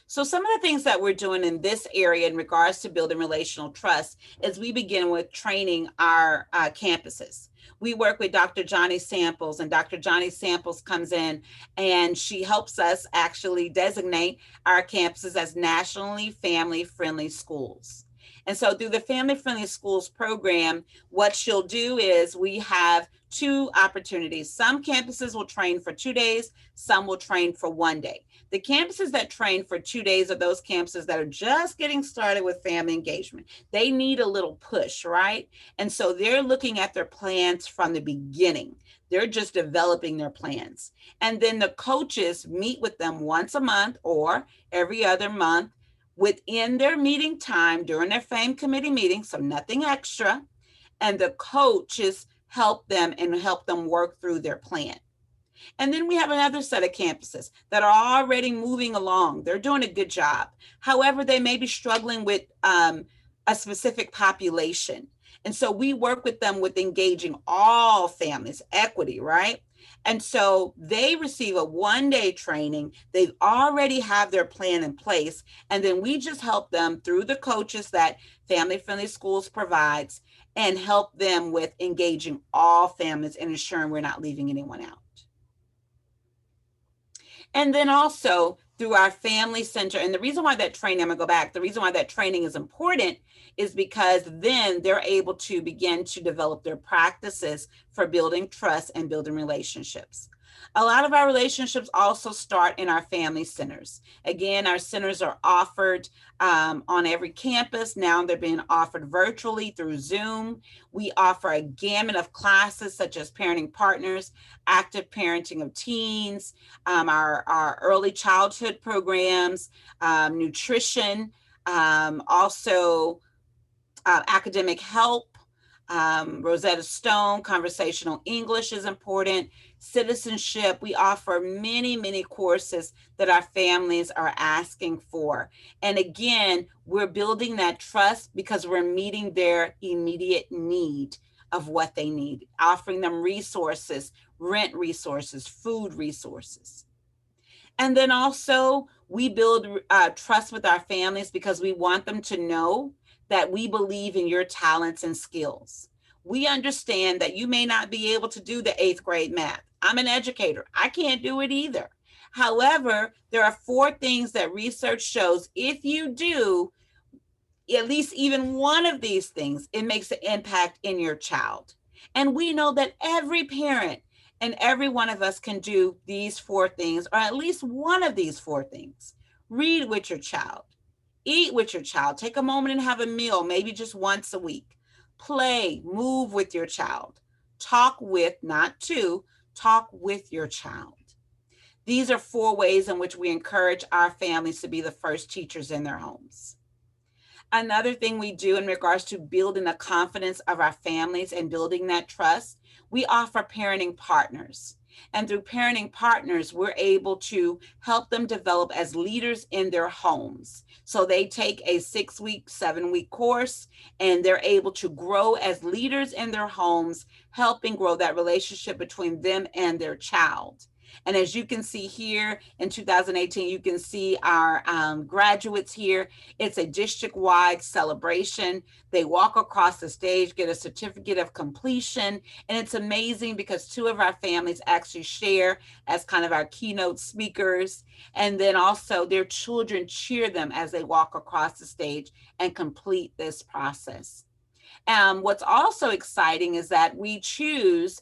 So some of the things that we're doing in this area in regards to building relational trust is we begin with training our campuses. We work with Dr. Johnny Samples, and Dr. Johnny Samples comes in and she helps us actually designate our campuses as nationally family-friendly schools. And so through the Family Friendly Schools program, what she'll do is we have 2 opportunities. Some campuses will train for 2 days, some will train for 1 day. The campuses that train for 2 days are those campuses that are just getting started with family engagement. They need a little push, right? And so they're looking at their plans from the beginning. They're just developing their plans. And then the coaches meet with them once a month or every other month within their meeting time during their FAME committee meeting, so nothing extra. And the coaches help them work through their plan. And then we have another set of campuses that are already moving along. They're doing a good job. However, they may be struggling with a specific population. And so we work with them with engaging all families, equity, right? And so they receive a 1-day training. They already have their plan in place. And then we just help them through the coaches that Family Friendly Schools provides and help them with engaging all families and ensuring we're not leaving anyone out. And then also through our family center, and the reason why that training, I'm gonna go back, the reason why that training is important is because then they're able to begin to develop their practices for building trust and building relationships. A lot of our relationships also start in our family centers. Again, our centers are offered on every campus. Now they're being offered virtually through Zoom. We offer a gamut of classes such as parenting partners, active parenting of teens, our early childhood programs, nutrition, also academic help, Rosetta Stone, conversational English is important, citizenship. We offer many, many courses that our families are asking for. And again, we're building that trust because we're meeting their immediate need of what they need, offering them resources, rent resources, food resources. And then also we build trust with our families because we want them to know that we believe in your talents and skills. We understand that you may not be able to do the 8th grade math. I'm an educator. I can't do it either. However, there are 4 things that research shows if you do at least even one of these things, it makes an impact in your child. And we know that every parent and every one of us can do these 4 things, or at least one of these 4 things. Read with your child. Eat with your child. Take a moment and have a meal, maybe just once a week. Play, move with your child. Talk with, not to, talk with your child. These are 4 ways in which we encourage our families to be the first teachers in their homes. Another thing we do in regards to building the confidence of our families and building that trust, we offer parenting partners. And through parenting partners, we're able to help them develop as leaders in their homes. So they take a 6-week, 7-week course, and they're able to grow as leaders in their homes, helping grow that relationship between them and their child. And as you can see here in 2018, you can see our graduates here. It's a district-wide celebration. They walk across the stage, get a certificate of completion. And it's amazing because 2 of our families actually share as kind of our keynote speakers. And then also their children cheer them as they walk across the stage and complete this process. What's also exciting is that we choose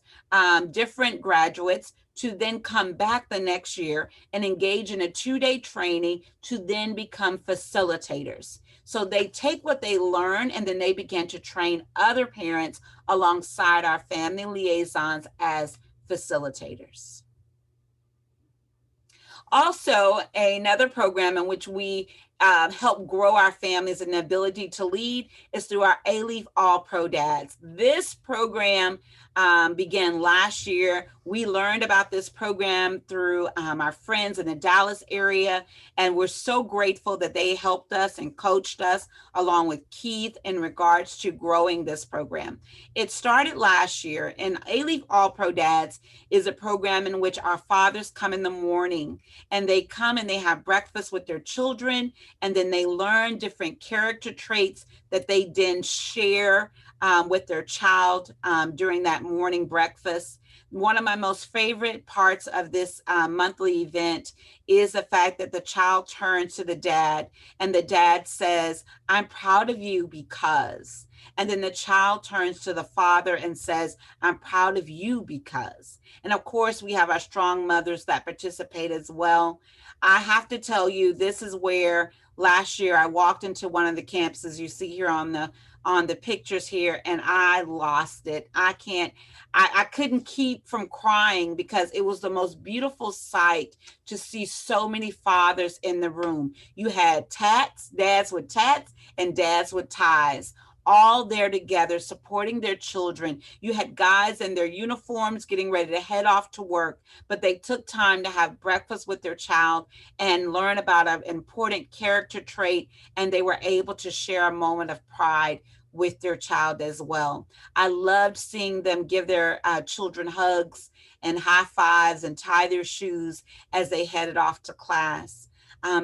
different graduates to then come back the next year and engage in a 2-day training to then become facilitators. So they take what they learn and then they begin to train other parents alongside our family liaisons as facilitators. Also, another program in which we help grow our families and the ability to lead is through our Alief All Pro Dads. This program began last year. We learned about this program through our friends in the Dallas area, and we're so grateful that they helped us and coached us along with Keith in regards to growing this program. It started last year, and Alief All Pro Dads is a program in which our fathers come in the morning, and they come and they have breakfast with their children, and then they learn different character traits that they then share with their child during that morning breakfast. One of my most favorite parts of this monthly event is the fact that the child turns to the dad and the dad says, "I'm proud of you because." And then the child turns to the father and says, "I'm proud of you because." And of course, we have our strong mothers that participate as well. I have to tell you, this is where last year I walked into one of the campuses you see here on the pictures here, and I lost it. I couldn't keep from crying because it was the most beautiful sight to see so many fathers in the room. You had dads with tats and dads with ties, all there together supporting their children. You had guys in their uniforms getting ready to head off to work, but they took time to have breakfast with their child and learn about an important character trait, and they were able to share a moment of pride with their child as well. I loved seeing them give their children hugs and high fives and tie their shoes as they headed off to class.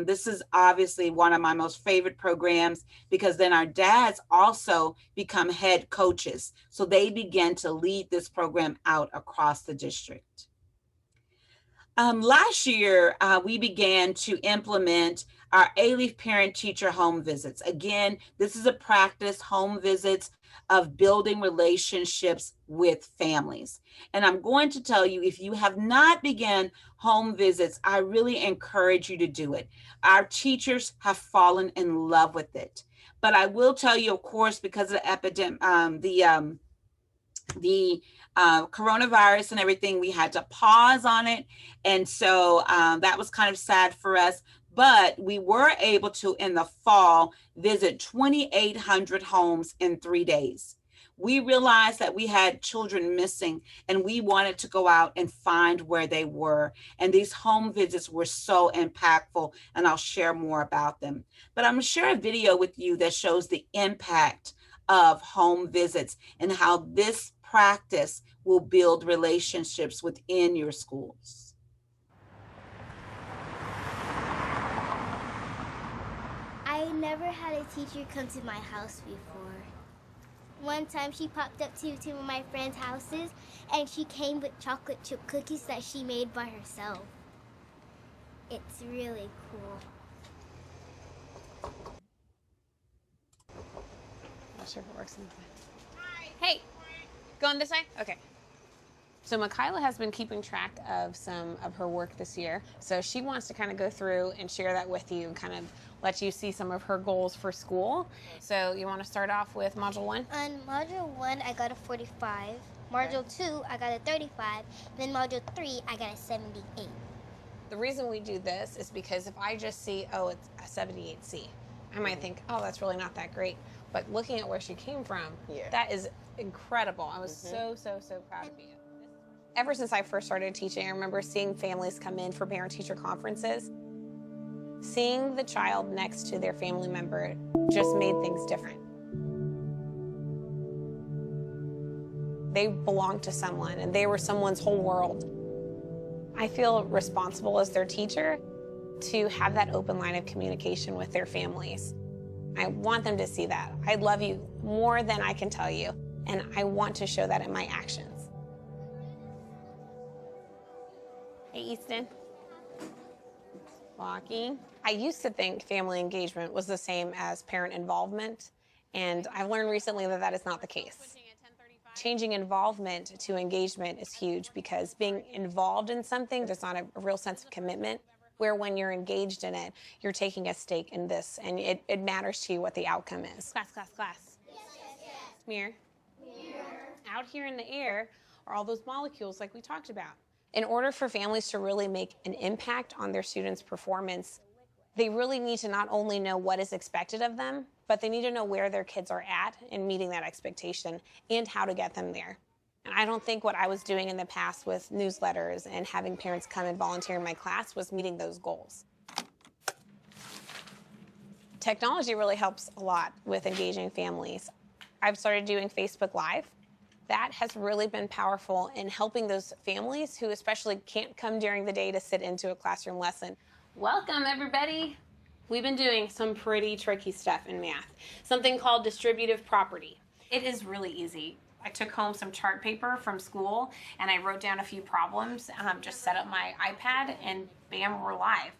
This is obviously one of my most favorite programs because then our dads also become head coaches. So they begin to lead this program out across the district. Last year, we began to implement our Alief parent-teacher home visits. Again, this is a practice, home visits, of building relationships with families. And I'm going to tell you, if you have not begun home visits, I really encourage you to do it. Our teachers have fallen in love with it. But I will tell you, of course, because of the epidemic, the coronavirus and everything, we had to pause on it. And so that was kind of sad for us. But we were able to, in the fall, visit 2,800 homes in 3 days. We realized that we had children missing and we wanted to go out and find where they were. And these home visits were so impactful, and I'll share more about them. But I'm going to share a video with you that shows the impact of home visits and how this practice will build relationships within your schools. I never had a teacher come to my house before. One time she popped up to two of my friends' houses and she came with chocolate chip cookies that she made by herself. It's really cool. Not sure if it works in this way. Hey, going this way? Okay. So Makayla has been keeping track of some of her work this year. So she wants to kind of go through and share that with you, kind of let you see some of her goals for school. So you want to start off with Module 1? On Module 1, I got a 45. Module 2, I got a 35. Then Module 3, I got a 78. The reason we do this is because if I just see, oh, it's a 78C, I might think, oh, that's really not that great. But looking at where she came from, that is incredible. I was so proud of you. Ever since I first started teaching, I remember seeing families come in for parent-teacher conferences. Seeing the child next to their family member just made things different. They belonged to someone, and they were someone's whole world. I feel responsible as their teacher to have that open line of communication with their families. I want them to see that. I love you more than I can tell you, and I want to show that in my actions. Hey, Easton. Walking. I used to think family engagement was the same as parent involvement, and I've learned recently that that is not the case. Changing involvement to engagement is huge because being involved in something, there's not a real sense of commitment, where when you're engaged in it, you're taking a stake in this, and it matters to you what the outcome is. Class, class, class. Yes, yes, yes. Mirror. Mirror. Out here in the air are all those molecules like we talked about. In order for families to really make an impact on their students' performance, they really need to not only know what is expected of them, but they need to know where their kids are at in meeting that expectation and how to get them there. And I don't think what I was doing in the past with newsletters and having parents come and volunteer in my class was meeting those goals. Technology really helps a lot with engaging families. I've started doing Facebook Live. That has really been powerful in helping those families who especially can't come during the day to sit into a classroom lesson. Welcome, everybody. We've been doing some pretty tricky stuff in math, something called distributive property. It is really easy. I took home some chart paper from school and I wrote down a few problems, just set up my iPad, and bam, we're live.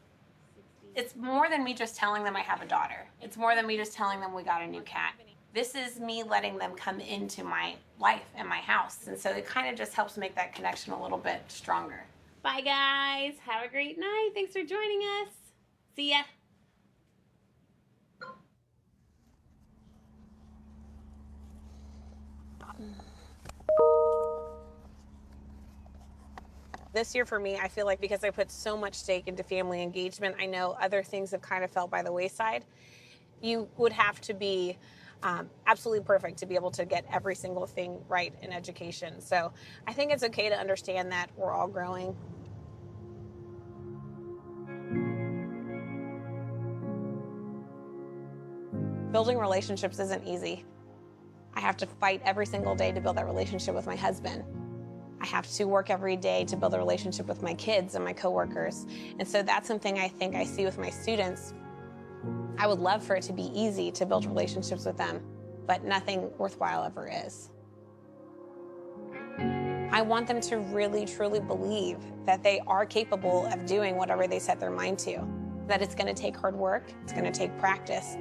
It's more than me just telling them I have a daughter. It's more than me just telling them we got a new cat. This is me letting them come into my life and my house. And so it kind of just helps make that connection a little bit stronger. Bye, guys. Have a great night. Thanks for joining us. See ya. This year for me, I feel like because I put so much stake into family engagement, I know other things have kind of fell by the wayside. You would have to be absolutely perfect to be able to get every single thing right in education. So I think it's okay to understand that we're all growing. Building relationships isn't easy. I have to fight every single day to build that relationship with my husband. I have to work every day to build a relationship with my kids and my coworkers. And so that's something I think I see with my students. I would love for it to be easy to build relationships with them, but nothing worthwhile ever is. I want them to really, truly believe that they are capable of doing whatever they set their mind to, that it's going to take hard work, it's going to take practice.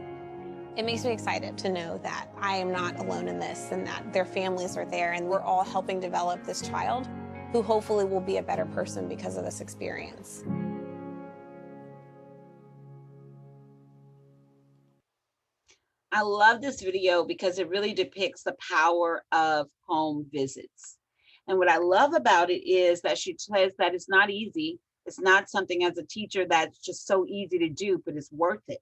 It makes me excited to know that I am not alone in this and that their families are there and we're all helping develop this child who hopefully will be a better person because of this experience. I love this video because it really depicts the power of home visits. And what I love about it is that she says that it's not easy. It's not something as a teacher that's just so easy to do, but it's worth it.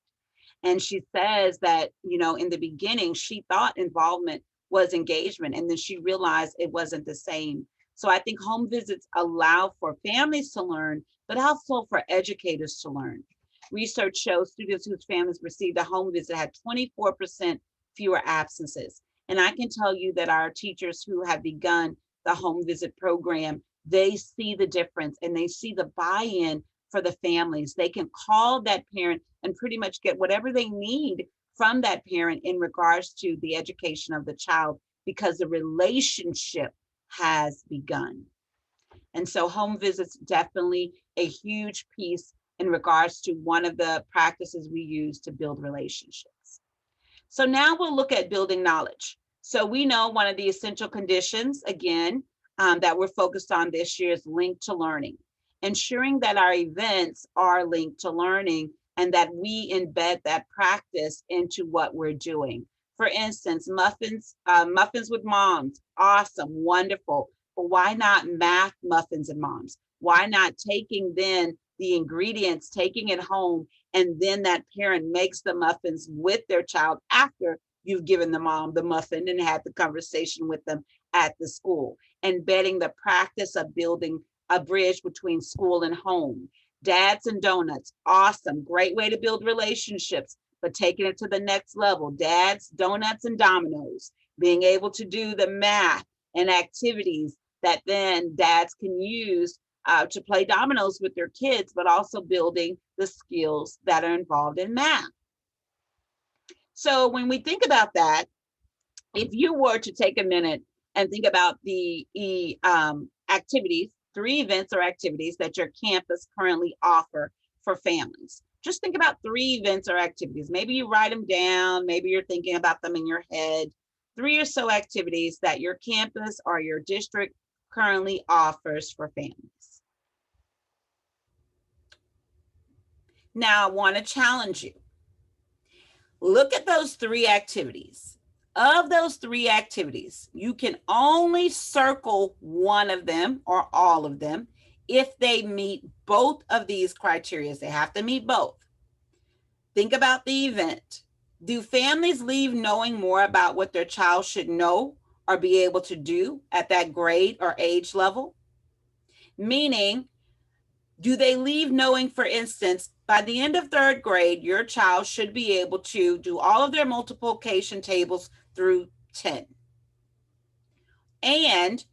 And she says that, you know, in the beginning, she thought involvement was engagement, and then she realized it wasn't the same. So I think home visits allow for families to learn, but also for educators to learn. Research shows students whose families received a home visit had 24% fewer absences. And I can tell you that our teachers who have begun the home visit program, they see the difference and they see the buy-in for the families. They can call that parent and pretty much get whatever they need from that parent in regards to the education of the child because the relationship has begun. And so home visits definitely a huge piece in regards to one of the practices we use to build relationships. So now we'll look at building knowledge. So we know one of the essential conditions, again, that we're focused on this year is linked to learning. Ensuring that our events are linked to learning and that we embed that practice into what we're doing. For instance, muffins with moms, awesome, wonderful. But why not math muffins and moms? Why not taking then the ingredients, taking it home, and then that parent makes the muffins with their child after you've given the mom the muffin and had the conversation with them at the school, embedding the practice of building a bridge between school and home. Dads and donuts, awesome, great way to build relationships, but taking it to the next level. Dads, donuts, and dominoes, being able to do the math and activities that then dads can use to play dominoes with their kids, but also building the skills that are involved in math. So when we think about that, if you were to take a minute and think about the activities, 3 events or activities that your campus currently offer for families. Just think about 3 events or activities. Maybe you write them down, maybe you're thinking about them in your head. 3 or so activities that your campus or your district currently offers for families. Now, I want to challenge you. Look at those 3 activities. Of those 3 activities, you can only circle one of them or all of them if they meet both of these criteria. They have to meet both. Think about the event. Do families leave knowing more about what their child should know or be able to do at that grade or age level? Meaning, do they leave knowing, for instance, by the end of 3rd grade, your child should be able to do all of their multiplication tables through 10? And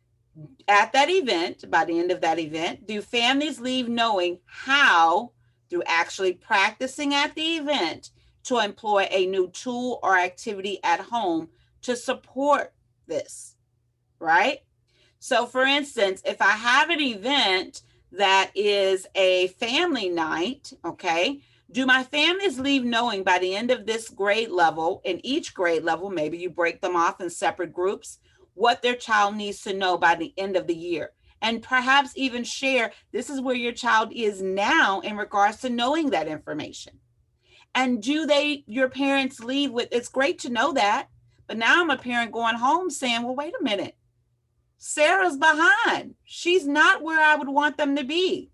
at that event, by the end of that event, do families leave knowing how, through actually practicing at the event, to employ a new tool or activity at home to support this, right? So for instance, if I have an event that is a family night, okay, do my families leave knowing by the end of this grade level, in each grade level, maybe you break them off in separate groups, what their child needs to know by the end of the year? And perhaps even share, this is where your child is now in regards to knowing that information. And do your parents leave with, it's great to know that, but now I'm a parent going home saying, well, wait a minute, Sarah's behind. She's not where I would want them to be.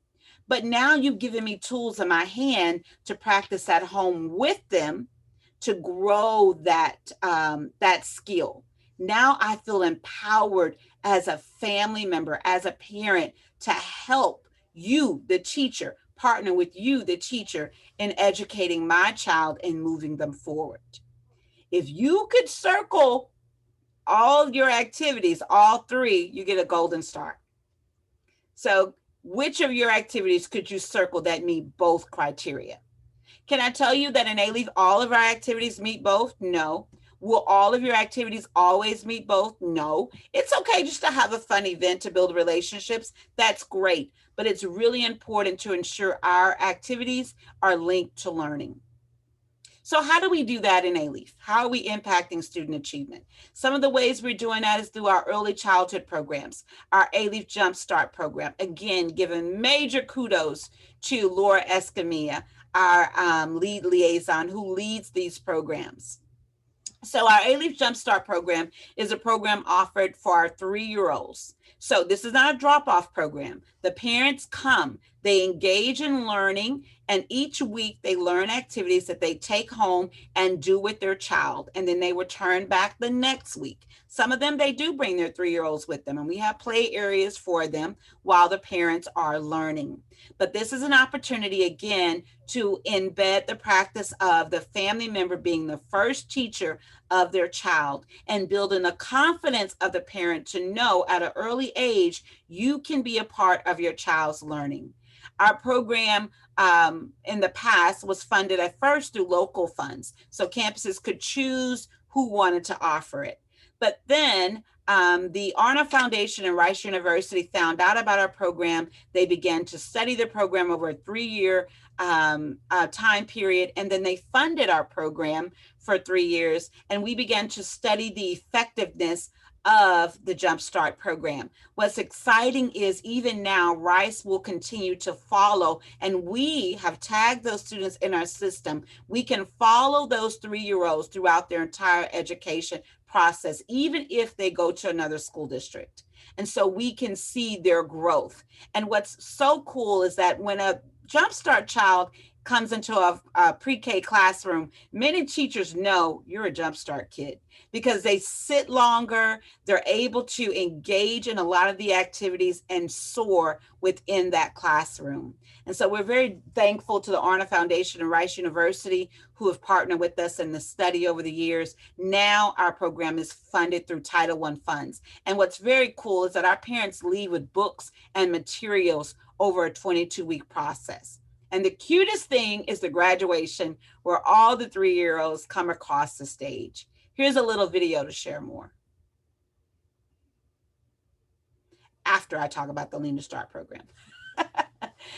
But now you've given me tools in my hand to practice at home with them to grow that skill. Now I feel empowered as a family member, as a parent, to help you, the teacher, partner with you, the teacher, in educating my child and moving them forward. If you could circle all your activities, all 3, you get a golden star. So which of your activities could you circle that meet both criteria? Can I tell you that in Alief, all of our activities meet both? No. Will all of your activities always meet both? No. It's okay just to have a fun event to build relationships. That's great. But it's really important to ensure our activities are linked to learning. So how do we do that in Alief? How are we impacting student achievement? Some of the ways we're doing that is through our early childhood programs, our Alief Jumpstart program. Again, giving major kudos to Laura Escamilla, our lead liaison who leads these programs. So our Alief Jumpstart program is a program offered for our 3-year-olds. So this is not a drop-off program. The parents come, they engage in learning, and each week they learn activities that they take home and do with their child. And then they return back the next week. Some of them, they do bring their 3-year-olds with them, and we have play areas for them while the parents are learning. But this is an opportunity, again, to embed the practice of the family member being the first teacher of their child and building the confidence of the parent to know at an early age, you can be a part of your child's learning. Our program in the past was funded at first through local funds. So campuses could choose who wanted to offer it. But then the Arna Foundation and Rice University found out about our program. They began to study the program over a 3-year time period, and then they funded our program for 3 years, and we began to study the effectiveness of the Jumpstart program. What's exciting is even now, Rice will continue to follow, and we have tagged those students in our system. We can follow those 3-year-olds throughout their entire education process, even if they go to another school district. And so we can see their growth. And what's so cool is that when a Jumpstart child comes into a pre-K classroom, many teachers know you're a Jumpstart kid because they sit longer, they're able to engage in a lot of the activities and soar within that classroom. And so we're very thankful to the Arna Foundation and Rice University who have partnered with us in the study over the years. Now our program is funded through Title I funds. And what's very cool is that our parents leave with books and materials over a 22-week process. And the cutest thing is the graduation where all the 3-year-olds come across the stage. Here's a little video to share more after I talk about the Lean to Start program.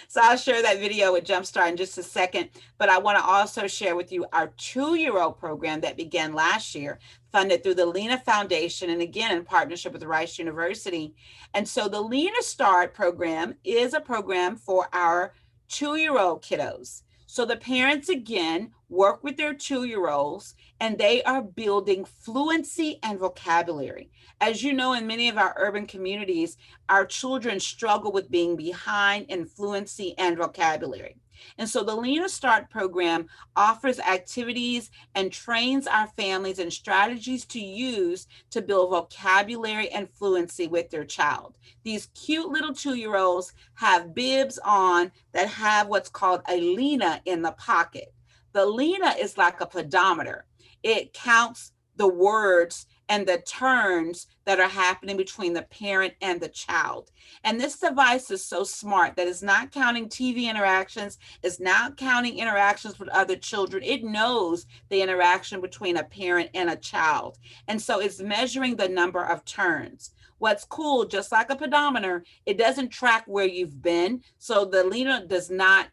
So I'll share that video with Jumpstart in just a second, but I want to also share with you our 2-year-old program that began last year, funded through the Lena Foundation, and again, in partnership with Rice University. And so the Lean to Start program is a program for our 2-year-old kiddos. So the parents, again, work with their 2-year-olds, and they are building fluency and vocabulary. As you know, in many of our urban communities, our children struggle with being behind in fluency and vocabulary. And so the Lean to Start program offers activities and trains our families in strategies to use to build vocabulary and fluency with their child. These cute little 2-year-olds have bibs on that have what's called a Lena in the pocket. The Lena is like a pedometer. It counts the words and the turns that are happening between the parent and the child. And this device is so smart that it's not counting TV interactions, it's not counting interactions with other children. It knows the interaction between a parent and a child. And so it's measuring the number of turns. What's cool, just like a pedometer, it doesn't track where you've been. So the Lena does not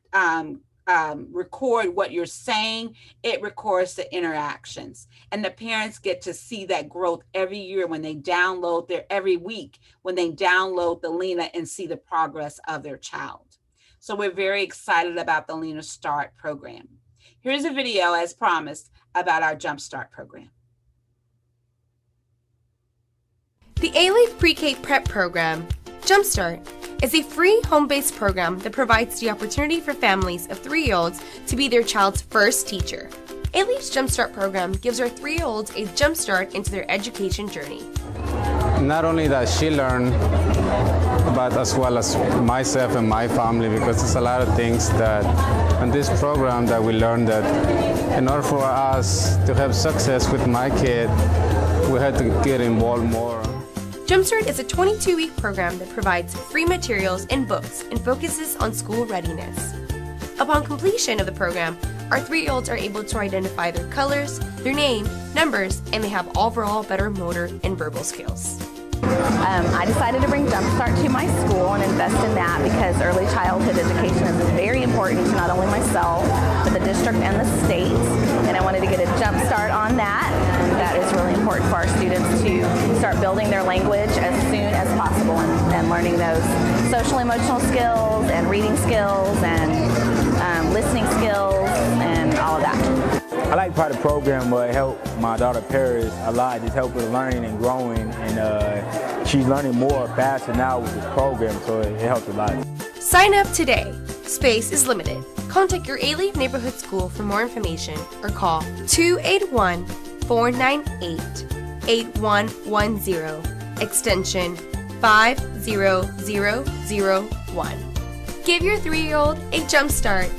record what you're saying, it records the interactions. And the parents get to see that growth every year when they download every week when they download the Lena and see the progress of their child. So we're very excited about the Lean to Start program. Here's a video, as promised, about our Jumpstart program. The Alief Pre-K Prep Program, Jumpstart, is a free home-based program that provides the opportunity for families of 3-year-olds to be their child's first teacher. Alief's Jumpstart program gives our 3-year-olds a jumpstart into their education journey. Not only does she learn, but as well as myself and my family, because there's a lot of things that in this program that we learned that in order for us to have success with my kid, we had to get involved more. Jumpstart is a 22-week program that provides free materials and books and focuses on school readiness. Upon completion of the program, our 3-year-olds are able to identify their colors, their name, numbers, and they have overall better motor and verbal skills. I decided to bring Jumpstart to my school and invest in that because early childhood education is very important to not only myself, but the district and the state. And I wanted to get a jump start on that. And that is really important for our students to start building their language as soon as possible and learning those social emotional skills and reading skills and listening skills and all of that. I like part of the program where it helped my daughter Paris a lot, just help her learning and growing, and she's learning more faster now with this program, so it helped a lot. Sign up today. Space is limited. Contact your Alief neighborhood school for more information or call 281-498-8110, extension 50001. Give your 3-year-old a jump start.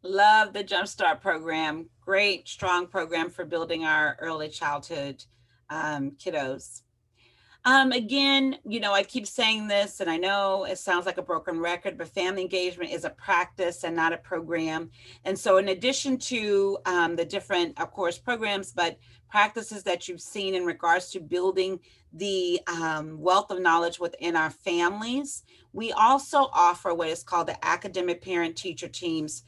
Love the Jumpstart program. Great, strong program for building our early childhood kiddos. Again, you know, I keep saying this, and I know it sounds like a broken record, but family engagement is a practice and not a program. And so in addition to the different, of course, programs, but practices that you've seen in regards to building the wealth of knowledge within our families, we also offer what is called the Academic Parent Teacher Teams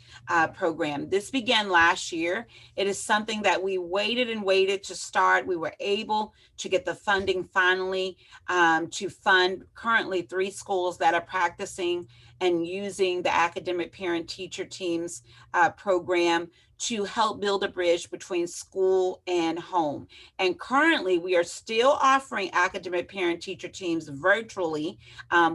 program. This began last year. It is something that we waited and waited to start. We were able to get the funding finally to fund currently 3 schools that are practicing and using the academic parent teacher teams program to help build a bridge between school and home. And currently we are still offering academic parent teacher teams virtually.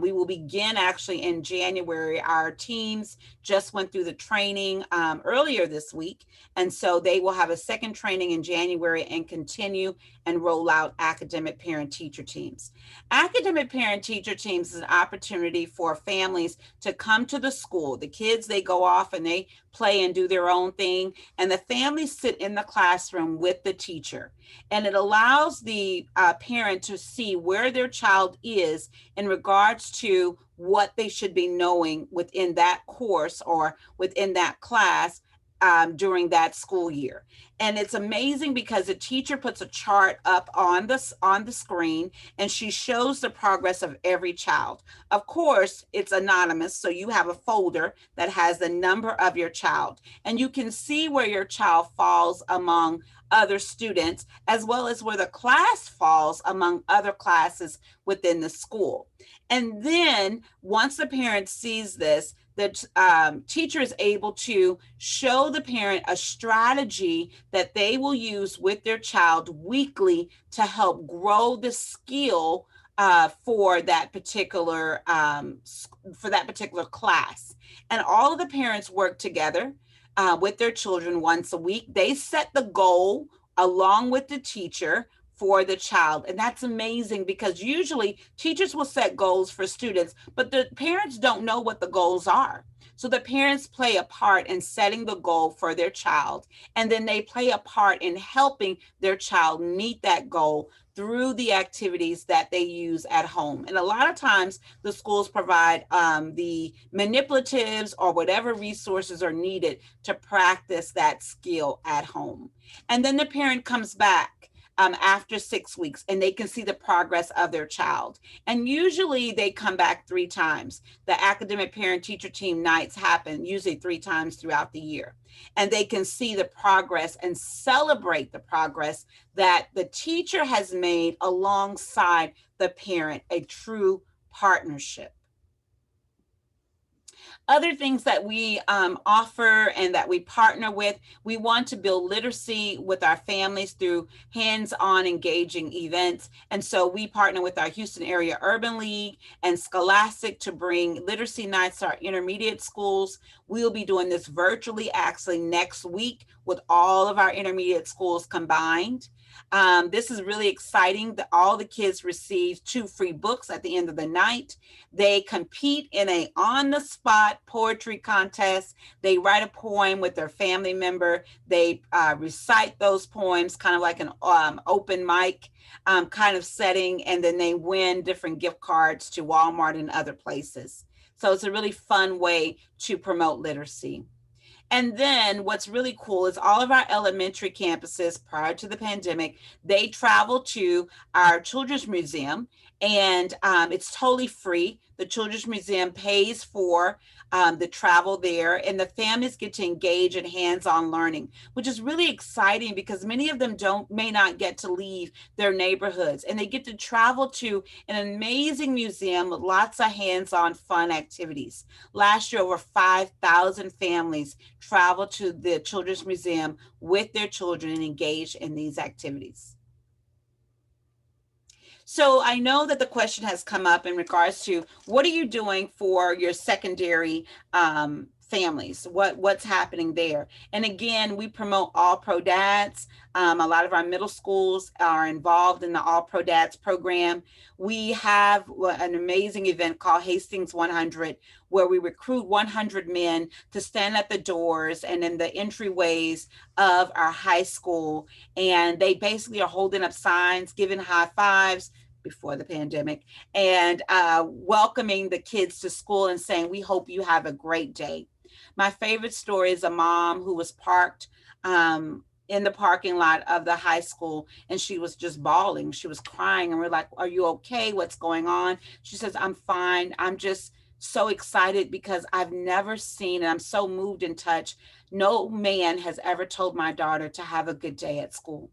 We will begin actually in January. Our teams just went through the training earlier this week. And so they will have a second training in January and continue and roll out academic parent teacher teams. Academic parent teacher teams is an opportunity for families to come to the school. The kids, they go off and they play and do their own thing, and the families sit in the classroom with the teacher. And it allows the parent to see where their child is in regards to what they should be knowing within that course or within that class during that school year. And it's amazing because the teacher puts a chart up on the screen, and she shows the progress of every child. Of course, it's anonymous, so you have a folder that has the number of your child, and you can see where your child falls among other students, as well as where the class falls among other classes within the school. And then once the parent sees this, the teacher is able to show the parent a strategy that they will use with their child weekly to help grow the skill for that particular class. And all of the parents work together with their children once a week. They set the goal along with the teacher for the child. And that's amazing because usually teachers will set goals for students, but the parents don't know what the goals are. So the parents play a part in setting the goal for their child, and then they play a part in helping their child meet that goal through the activities that they use at home. And a lot of times the schools provide the manipulatives or whatever resources are needed to practice that skill at home. And then the parent comes back after 6 weeks, and they can see the progress of their child. And usually they come back 3 times. The academic parent teacher team nights happen usually 3 times throughout the year. And they can see the progress and celebrate the progress that the teacher has made alongside the parent, a true partnership. Other things that we offer and that we partner with, we want to build literacy with our families through hands-on engaging events. And so we partner with our Houston Area Urban League and Scholastic to bring literacy nights to our intermediate schools. We'll be doing this virtually actually next week with all of our intermediate schools combined. This is really exciting that all the kids receive 2 free books at the end of the night. They compete in a on-the-spot poetry contest. They write a poem with their family member. They recite those poems kind of like an open mic kind of setting, and then they win different gift cards to Walmart and other places. So it's a really fun way to promote literacy. And then what's really cool is all of our elementary campuses prior to the pandemic, they travel to our Children's Museum, and it's totally free. The Children's Museum pays for the travel there, and the families get to engage in hands-on learning, which is really exciting because many of them may not get to leave their neighborhoods, and they get to travel to an amazing museum with lots of hands-on fun activities. Last year, over 5,000 families traveled to the Children's Museum with their children and engaged in these activities. So I know that the question has come up in regards to what are you doing for your secondary families? What's happening there? And again, we promote All Pro Dads. A lot of our middle schools are involved in the All Pro Dads program. We have an amazing event called Hastings 100, where we recruit 100 men to stand at the doors and in the entryways of our high school. And they basically are holding up signs, giving high fives before the pandemic, and welcoming the kids to school and saying, we hope you have a great day. My favorite story is a mom who was parked in the parking lot of the high school, and she was just bawling. She was crying, and we're like, are you okay? What's going on? She says, I'm fine. I'm just so excited because I've never seen, and I'm so moved and touched. No man has ever told my daughter to have a good day at school.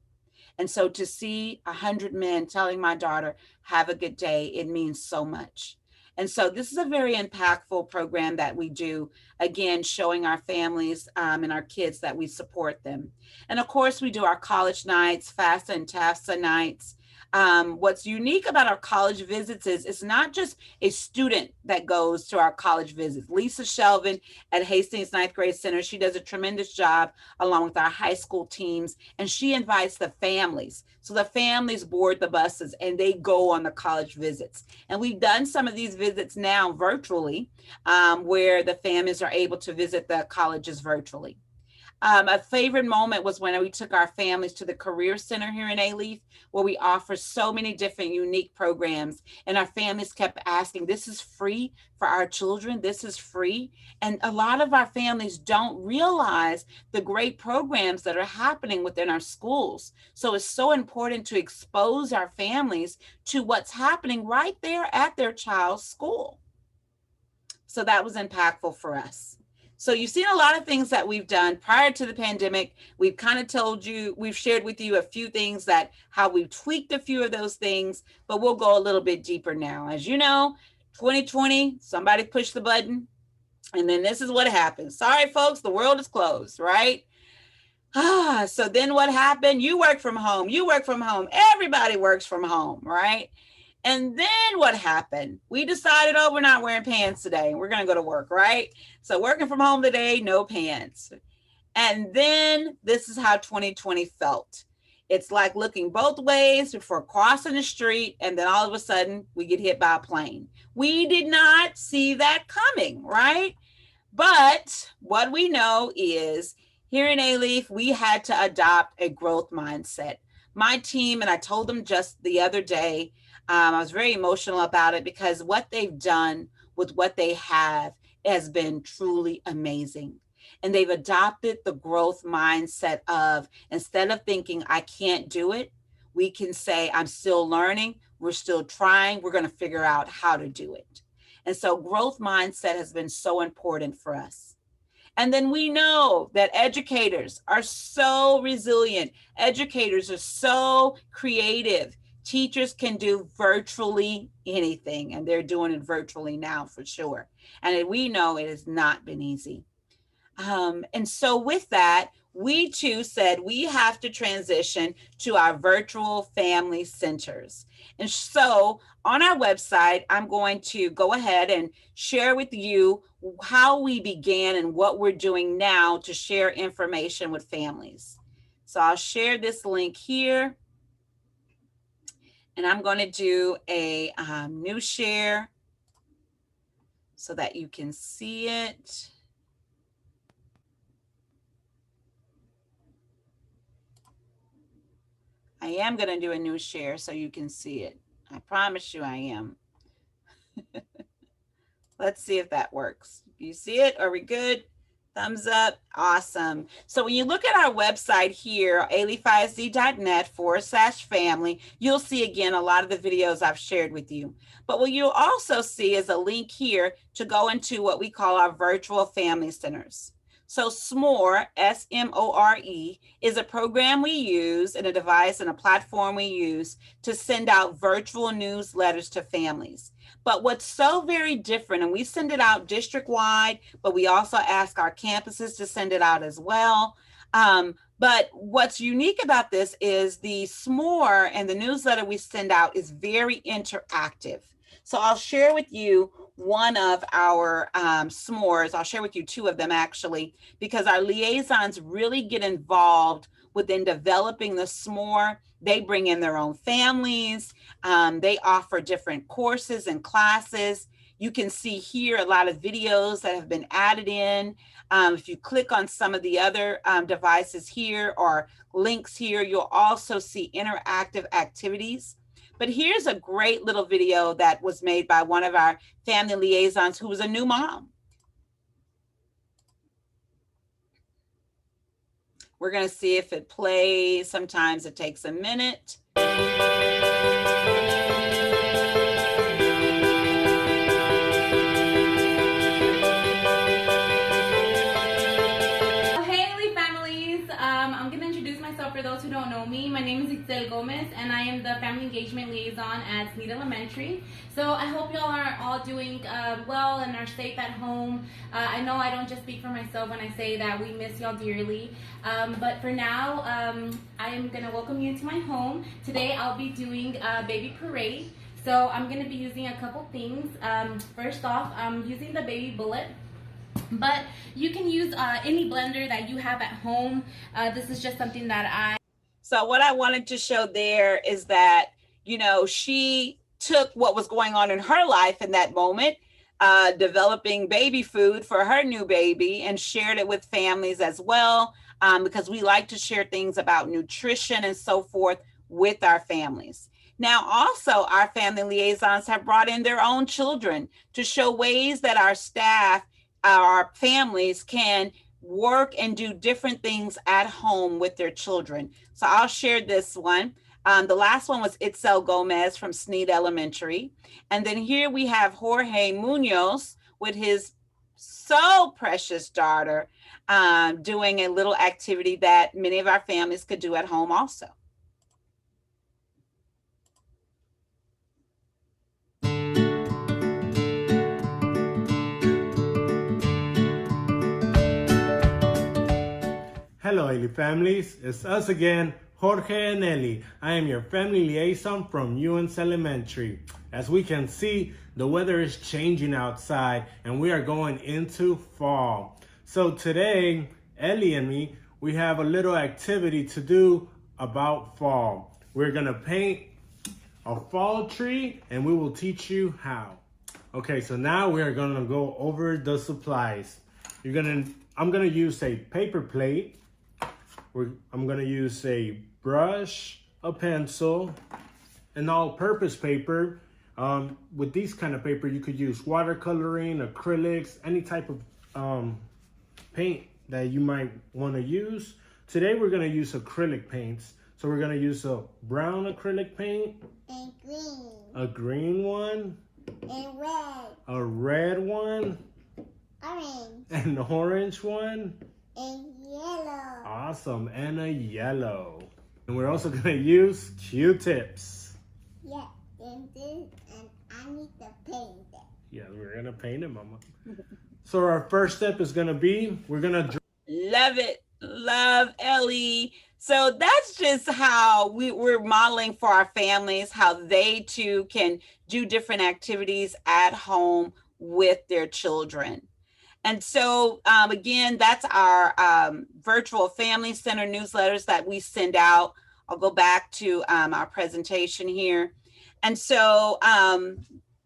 And so to see 100 men telling my daughter, have a good day, it means so much. And so this is a very impactful program that we do, again, showing our families and our kids that we support them. And of course, we do our college nights, FAFSA and TAFSA nights. What's unique about our college visits is it's not just a student that goes to our college visits. Lisa Shelvin at Hastings Ninth Grade Center, she does a tremendous job along with our high school teams, and she invites the families. So the families board the buses and they go on the college visits. And we've done some of these visits now virtually, where the families are able to visit the colleges virtually. A favorite moment was when we took our families to the Career Center here in Alief, where we offer so many different unique programs. And our families kept asking, this is free for our children? This is free? And a lot of our families don't realize the great programs that are happening within our schools. So it's so important to expose our families to what's happening right there at their child's school. So that was impactful for us. So you've seen a lot of things that we've done prior to the pandemic. We've kind of told you, we've shared with you a few things that how we've tweaked a few of those things, but we'll go a little bit deeper now. As you know, 2020, somebody pushed the button and then this is what happened. Sorry, folks, the world is closed, right? So then what happened? You work from home, you work from home, everybody works from home, right? And then what happened? We decided, oh, we're not wearing pants today. We're going to go to work, right? So working from home today, no pants. And then this is how 2020 felt. It's like looking both ways before crossing the street. And then all of a sudden we get hit by a plane. We did not see that coming, right? But what we know is here in Alief, we had to adopt a growth mindset. My team, and I told them just the other day, I was very emotional about it because what they've done with what they have has been truly amazing. And they've adopted the growth mindset of, instead of thinking, I can't do it, we can say, I'm still learning, we're still trying, we're going to figure out how to do it. And so growth mindset has been so important for us. And then we know that educators are so resilient. Educators are so creative. Teachers can do virtually anything, and they're doing it virtually now for sure. And we know it has not been easy. And so with that, we too said we have to transition to our virtual family centers. And so on our website, I'm going to go ahead and share with you how we began and what we're doing now to share information with families. So I'll share this link here. And I'm going to do a new share so that you can see it. I am going to do a new share so you can see it. I promise you I am. Let's see if that works. You see it? Are we good? Thumbs up. Awesome. So when you look at our website here, aliefisd.net/family, you'll see again a lot of the videos I've shared with you. But what you'll also see is a link here to go into what we call our virtual family centers. So SMORE, S-M-O-R-E, is a program we use and a device and a platform we use to send out virtual newsletters to families. But what's so very different, and we send it out district-wide, but we also ask our campuses to send it out as well. But what's unique about this is the SMORE and the newsletter we send out is very interactive. So I'll share with you one of our SMOREs. I'll share with you two of them actually, because our liaisons really get involved within developing the SMORE. They bring in their own families. They offer different courses and classes. You can see here a lot of videos that have been added in. If you click on some of the other devices here or links here, you'll also see interactive activities. But here's a great little video that was made by one of our family liaisons who was a new mom. We're going to see if it plays. Sometimes it takes a minute. Hey, Alief families. I'm going to introduce myself for those who don't know me, my name is Itzel Gomez, and I am the Family Engagement Liaison at Sneed Elementary. So I hope y'all are all doing well and are safe at home. I know I don't just speak for myself when I say that we miss y'all dearly. But for now, I am going to welcome you into my home. Today I'll be doing a baby parade. So I'm going to be using a couple things. First off, I'm using the baby bullet. But you can use any blender that you have at home. This is just something that So what I wanted to show there is that, you know, she took what was going on in her life in that moment, developing baby food for her new baby, and shared it with families as well, because we like to share things about nutrition and so forth with our families. Now, also, our family liaisons have brought in their own children to show ways that our staff, our families can work and do different things at home with their children. So I'll share this one. The last one was Itzel Gomez from Sneed Elementary. And then here we have Jorge Munoz with his so precious daughter doing a little activity that many of our families could do at home also. Hello, Alief families. It's us again, Jorge and Ellie. I am your family liaison from UNC Elementary. As we can see, the weather is changing outside and we are going into fall. So today, Ellie and me, we have a little activity to do about fall. We're gonna paint a fall tree and we will teach you how. Okay, so now we are gonna go over the supplies. I'm gonna use a paper plate. I'm gonna use a brush, a pencil, an all-purpose paper. With these kind of paper, you could use watercoloring, acrylics, any type of paint that you might wanna use. Today, we're gonna use acrylic paints. So we're gonna use a brown acrylic paint. And green. A green one. And red. A red one. Orange. An orange one. And yellow. Awesome, and a yellow. And we're also gonna use Q-tips. Yeah, and I need to paint it. Yeah, we're gonna paint it, Mama. So our first step is gonna be, we're gonna love it, love Ellie. So that's just how we're modeling for our families, how they too can do different activities at home with their children. And so, again, that's our virtual family center newsletters that we send out. I'll go back to our presentation here. And so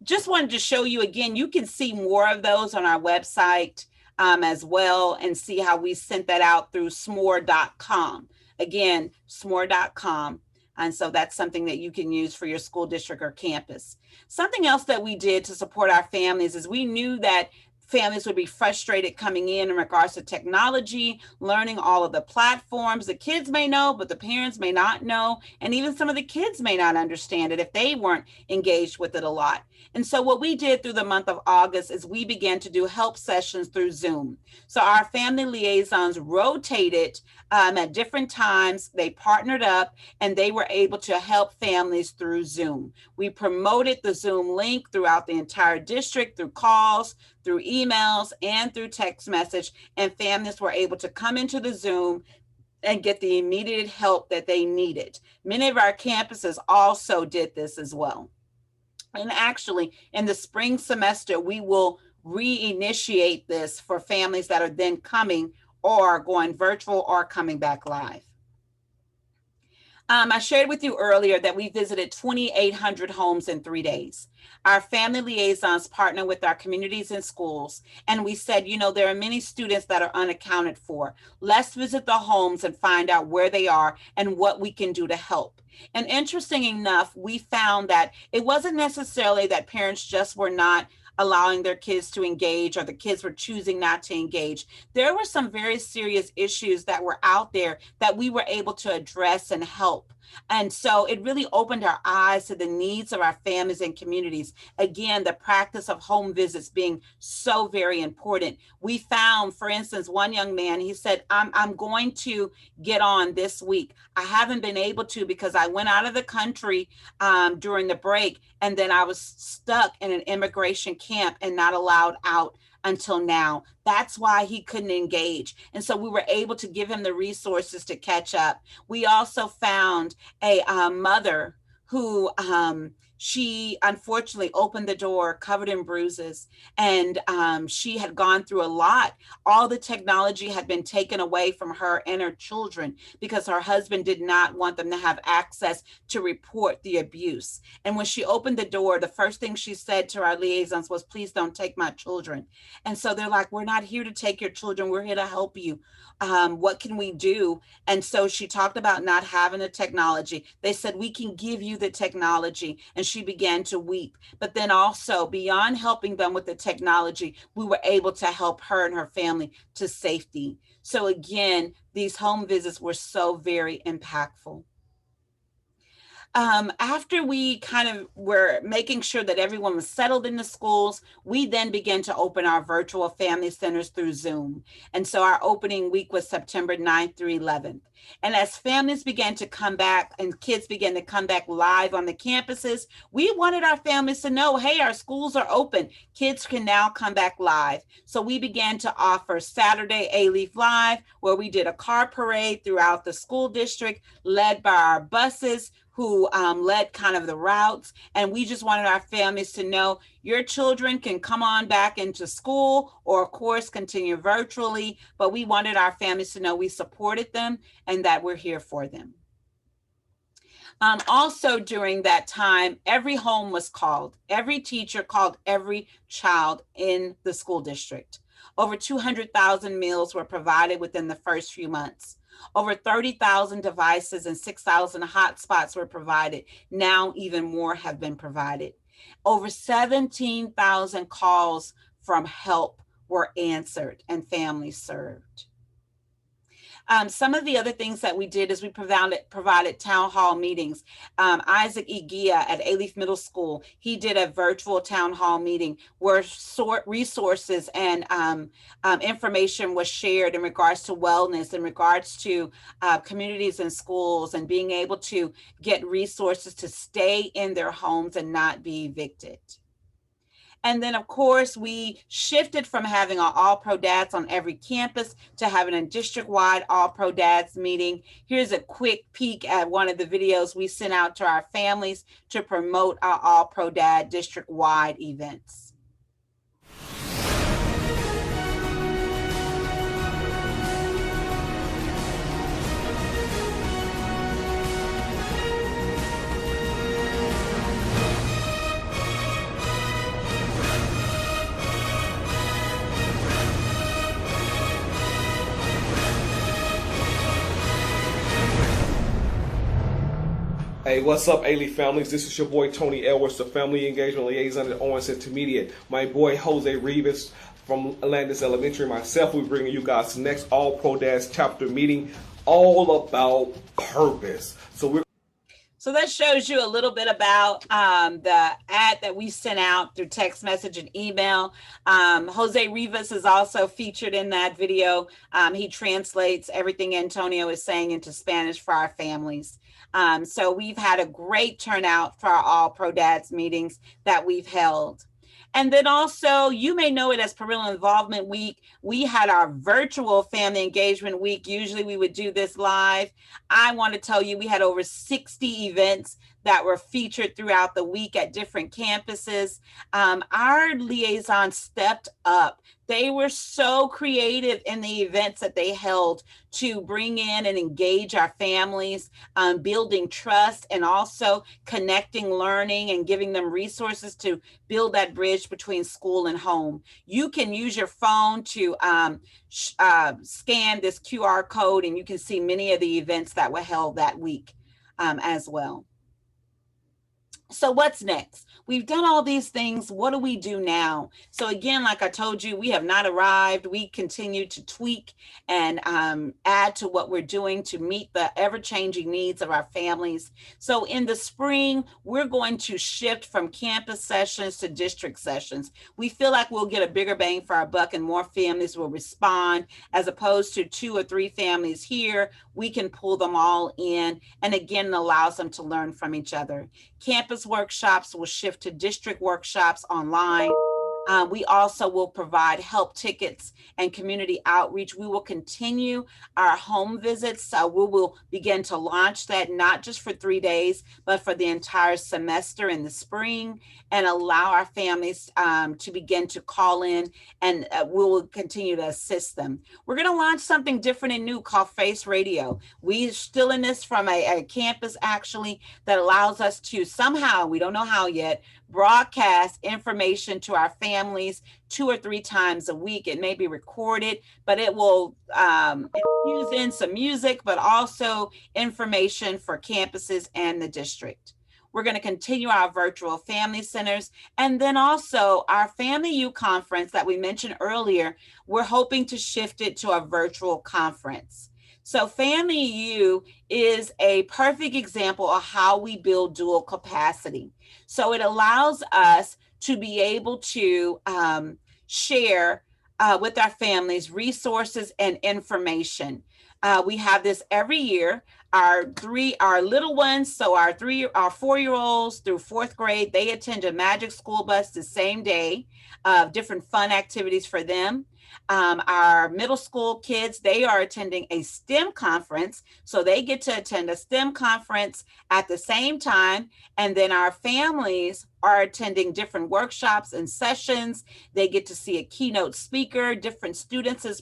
just wanted to show you again, you can see more of those on our website as well, and see how we sent that out through smore.com. Again, smore.com. And so that's something that you can use for your school district or campus. Something else that we did to support our families is we knew that families would be frustrated coming in regards to technology, learning all of the platforms. The kids may know, but the parents may not know. And even some of the kids may not understand it if they weren't engaged with it a lot. And so what we did through the month of August is we began to do help sessions through Zoom. So our family liaisons rotated at different times. They partnered up and they were able to help families through Zoom. We promoted the Zoom link throughout the entire district through calls, through emails, and through text message, and families were able to come into the Zoom and get the immediate help that they needed. Many of our campuses also did this as well. And actually, in the spring semester, we will reinitiate this for families that are then coming or going virtual or coming back live. I shared with you earlier that we visited 2,800 homes in 3 days. Our family liaisons partner with our communities and schools, and we said, you know, there are many students that are unaccounted for. Let's visit the homes and find out where they are and what we can do to help. And interesting enough, we found that it wasn't necessarily that parents just were not allowing their kids to engage, or the kids were choosing not to engage. There were some very serious issues that were out there that we were able to address and help. And so it really opened our eyes to the needs of our families and communities. Again, the practice of home visits being so very important. We found, for instance, one young man, he said, I'm going to get on this week. I haven't been able to because I went out of the country during the break, and then I was stuck in an immigration camp and not allowed out until now. That's why he couldn't engage. And so we were able to give him the resources to catch up. We also found a mother who she unfortunately opened the door covered in bruises, and she had gone through a lot. All the technology had been taken away from her and her children because her husband did not want them to have access to report the abuse. And when she opened the door, the first thing she said to our liaisons was, please don't take my children. And so they're like, we're not here to take your children. We're here to help you. What can we do? And so she talked about not having the technology. They said, we can give you the technology. And she began to weep. But then also, beyond helping them with the technology, we were able to help her and her family to safety. So again, these home visits were so very impactful. After we kind of were making sure that everyone was settled in the schools, we then began to open our virtual family centers through Zoom. And so our opening week was September 9th through 11th. And as families began to come back and kids began to come back live on the campuses, we wanted our families to know, hey, our schools are open. Kids can now come back live. So we began to offer Saturday Alief Live, where we did a car parade throughout the school district, led by our buses, who led kind of the routes. And we just wanted our families to know your children can come on back into school or of course continue virtually, but we wanted our families to know we supported them and that we're here for them. Also during that time, every home was called. Every teacher called every child in the school district. Over 200,000 meals were provided within the first few months. Over 30,000 devices and 6,000 hotspots were provided. Now even more have been provided. Over 17,000 calls from help were answered and families served. Some of the other things that we did is we provided town hall meetings. Isaac Igia at Alief Middle School, he did a virtual town hall meeting where resources and information was shared in regards to wellness, in regards to communities and schools, and being able to get resources to stay in their homes and not be evicted. And then, of course, we shifted from having our All Pro Dads on every campus to having a district-wide All Pro Dads meeting. Here's a quick peek at one of the videos we sent out to our families to promote our All Pro Dad district-wide events. Hey, what's up, Alief families? This is your boy Tony Edwards, the Family Engagement Liaison at Owens Intermediate. My boy Jose Rivas from Atlantis Elementary, myself, we're bringing you guys the next All Pro Dads chapter meeting, all about purpose. So that shows you a little bit about the ad that we sent out through text message and email. Jose Rivas is also featured in that video. He translates everything Antonio is saying into Spanish for our families. So we've had a great turnout for our All Pro Dads meetings that we've held. And then also, you may know it as Parental Involvement Week. We had our virtual Family Engagement Week. Usually we would do this live. I want to tell you, we had over 60 events that were featured throughout the week at different campuses. Our liaisons stepped up. They were so creative in the events that they held to bring in and engage our families, building trust, and also connecting learning and giving them resources to build that bridge between school and home. You can use your phone to scan this QR code, and you can see many of the events that were held that week as well. So what's next? We've done all these things. What do we do now? So again, like I told you, we have not arrived. We continue to tweak and add to what we're doing to meet the ever-changing needs of our families. So in the spring, we're going to shift from campus sessions to district sessions. We feel like we'll get a bigger bang for our buck and more families will respond, as opposed to 2 or 3 families here. We can pull them all in, and again, it allows them to learn from each other. Campus workshops will shift to district workshops online. We also will provide help tickets and community outreach. We will continue our home visits. So we will begin to launch that, not just for 3 days, but for the entire semester in the spring, and allow our families to begin to call in, and we will continue to assist them. We're going to launch something different and new called Face Radio. We're still in this from a campus actually that allows us to somehow, we don't know how yet, broadcast information to our families 2 or 3 times a week. It may be recorded, but it will infuse in some music, but also information for campuses and the district. We're going to continue our virtual family centers, and then also our Family U conference that we mentioned earlier. We're hoping to shift it to a virtual conference. So Family U is a perfect example of how we build dual capacity. So it allows us to be able to share with our families resources and information. We have this every year. Our little ones, so our 4-year-olds through 4th grade, they attend a Magic School Bus the same day, different fun activities for them. Our middle school kids, they are attending a STEM conference, so they get to attend a STEM conference at the same time. And then our families are attending different workshops and sessions. They get to see a keynote speaker, different students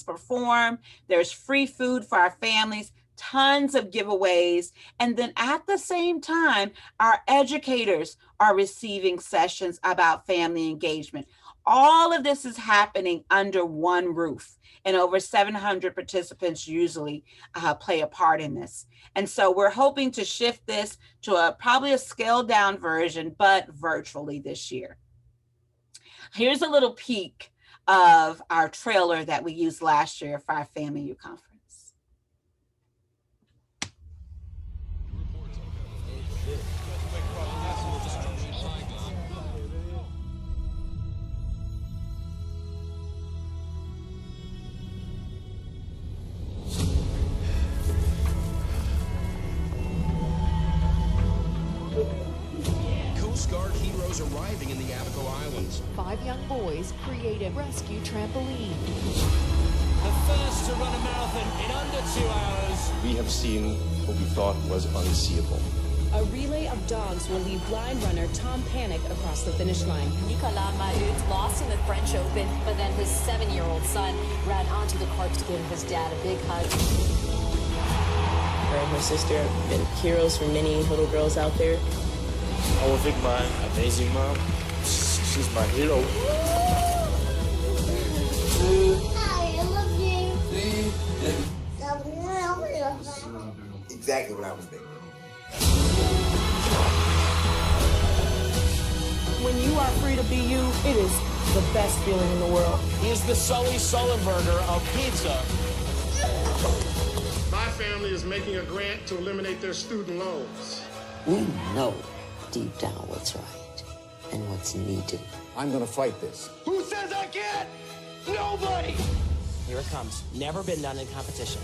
perform. There's free food for our families, tons of giveaways. And then at the same time, our educators are receiving sessions about family engagement. All of this is happening under one roof, and over 700 participants usually play a part in this. And so we're hoping to shift this to probably a scaled down version, but virtually this year. Here's a little peek of our trailer that we used last year for our Family U conference. Coast Guard heroes arriving in the Abaco Islands. 5 young boys create a rescue trampoline. The first to run a marathon in under 2 hours. We have seen what we thought was unseeable. A relay of dogs will lead blind runner Tom Panic across the finish line. Nicolas Mahut lost in the French Open, but then his 7-year-old son ran onto the court to give his dad a big hug. Her and her sister have been heroes for many little girls out there. I will thank my amazing mom. She's my hero. Hi, I love you. Exactly what I was thinking. When you are free to be you, it is the best feeling in the world. He's the Sully Sullenberger of pizza. My family is making a grant to eliminate their student loans. We know deep down what's right and what's needed. I'm gonna fight this. Who says I can't? Nobody! Here it comes. Never been done in competition.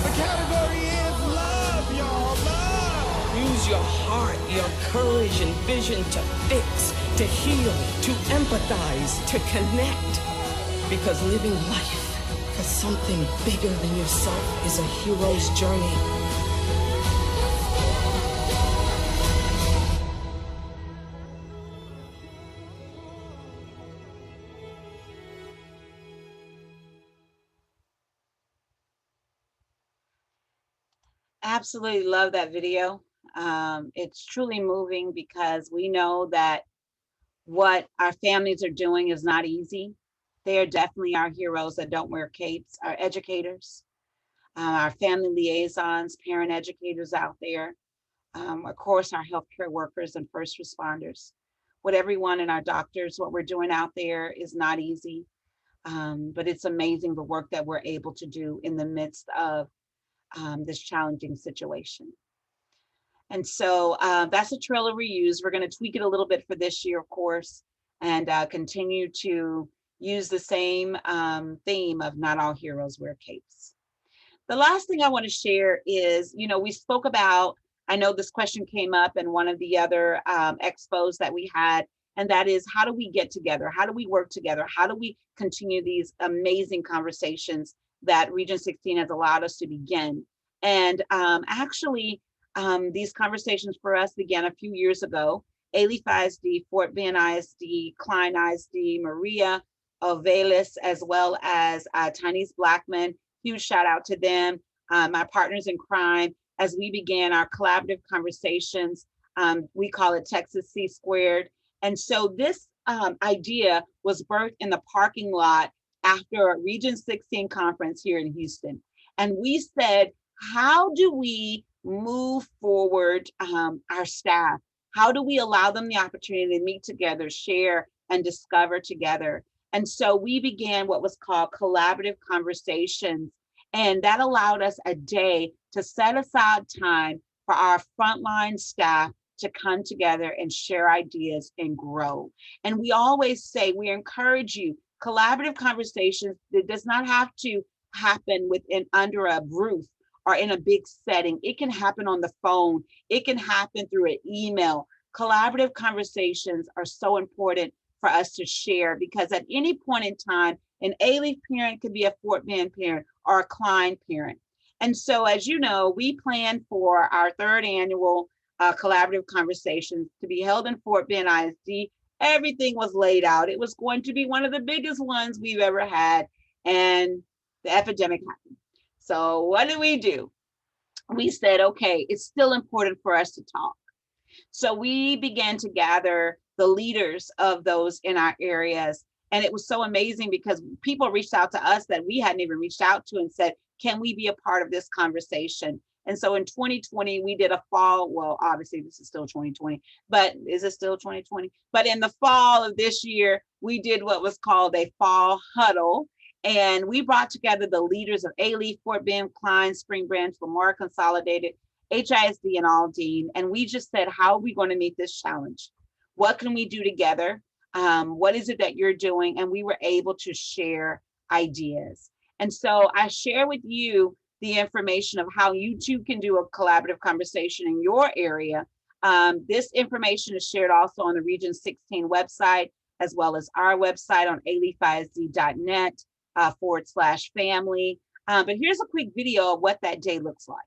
The category is love, y'all, love! Use your heart, your courage and vision to fix, to heal, to empathize, to connect. Because living life for something bigger than yourself is a hero's journey. Absolutely love that video. It's truly moving because we know that what our families are doing is not easy. They are definitely our heroes that don't wear capes, our educators. our family liaisons, parent educators out there, of course, our healthcare workers and first responders. What everyone and our doctors, what we're doing out there is not easy, but it's amazing the work that we're able to do in the midst of this challenging situation. And so that's a trailer we use. We're going to tweak it a little bit for this year, of course, and continue to use the same theme of not all heroes wear capes. The last thing I want to share is, we spoke about, I know this question came up in one of the other expos that we had, and that is, how do we get together? How do we work together? How do we continue these amazing conversations that Region 16 has allowed us to begin? And actually, these conversations for us began a few years ago. Alief ISD, Fort Bend ISD, Klein ISD, Maria Ovelis, as well as Chinese Blackman. Huge shout out to them, my partners in crime, as we began our collaborative conversations. We call it Texas C Squared. And so this idea was birthed in the parking lot after a Region 16 conference here in Houston. And we said, how do we move forward our staff? How do we allow them the opportunity to meet together, share, and discover together? And so we began what was called collaborative conversations. And that allowed us a day to set aside time for our frontline staff to come together and share ideas and grow. And we always say, we encourage you, collaborative conversations, it does not have to happen under a roof or in a big setting. It can happen on the phone. It can happen through an email. Collaborative conversations are so important for us to share, because at any point in time, an Alief parent could be a Fort Bend parent or a Klein parent. And so, as you know, we planned for our third annual collaborative conversations to be held in Fort Bend ISD. Everything was laid out. It was going to be one of the biggest ones we've ever had, and the epidemic happened. So what do? We said, okay, it's still important for us to talk. So we began to gather the leaders of those in our areas. And it was so amazing because people reached out to us that we hadn't even reached out to and said, can we be a part of this conversation? And so in 2020, we did a fall, well, obviously this is still 2020, but is it still 2020? But in the fall of this year, we did what was called a fall huddle. And we brought together the leaders of Alief, Fort Bend, Klein, Spring Branch, Lamar Consolidated, HISD, and Aldine. And we just said, how are we going to meet this challenge? What can we do together? What is it that you're doing? And we were able to share ideas. And so I share with you the information of how you too can do a collaborative conversation in your area. This information is shared also on the Region 16 website, as well as our website on aliefisd.net /family. But here's a quick video of what that day looks like.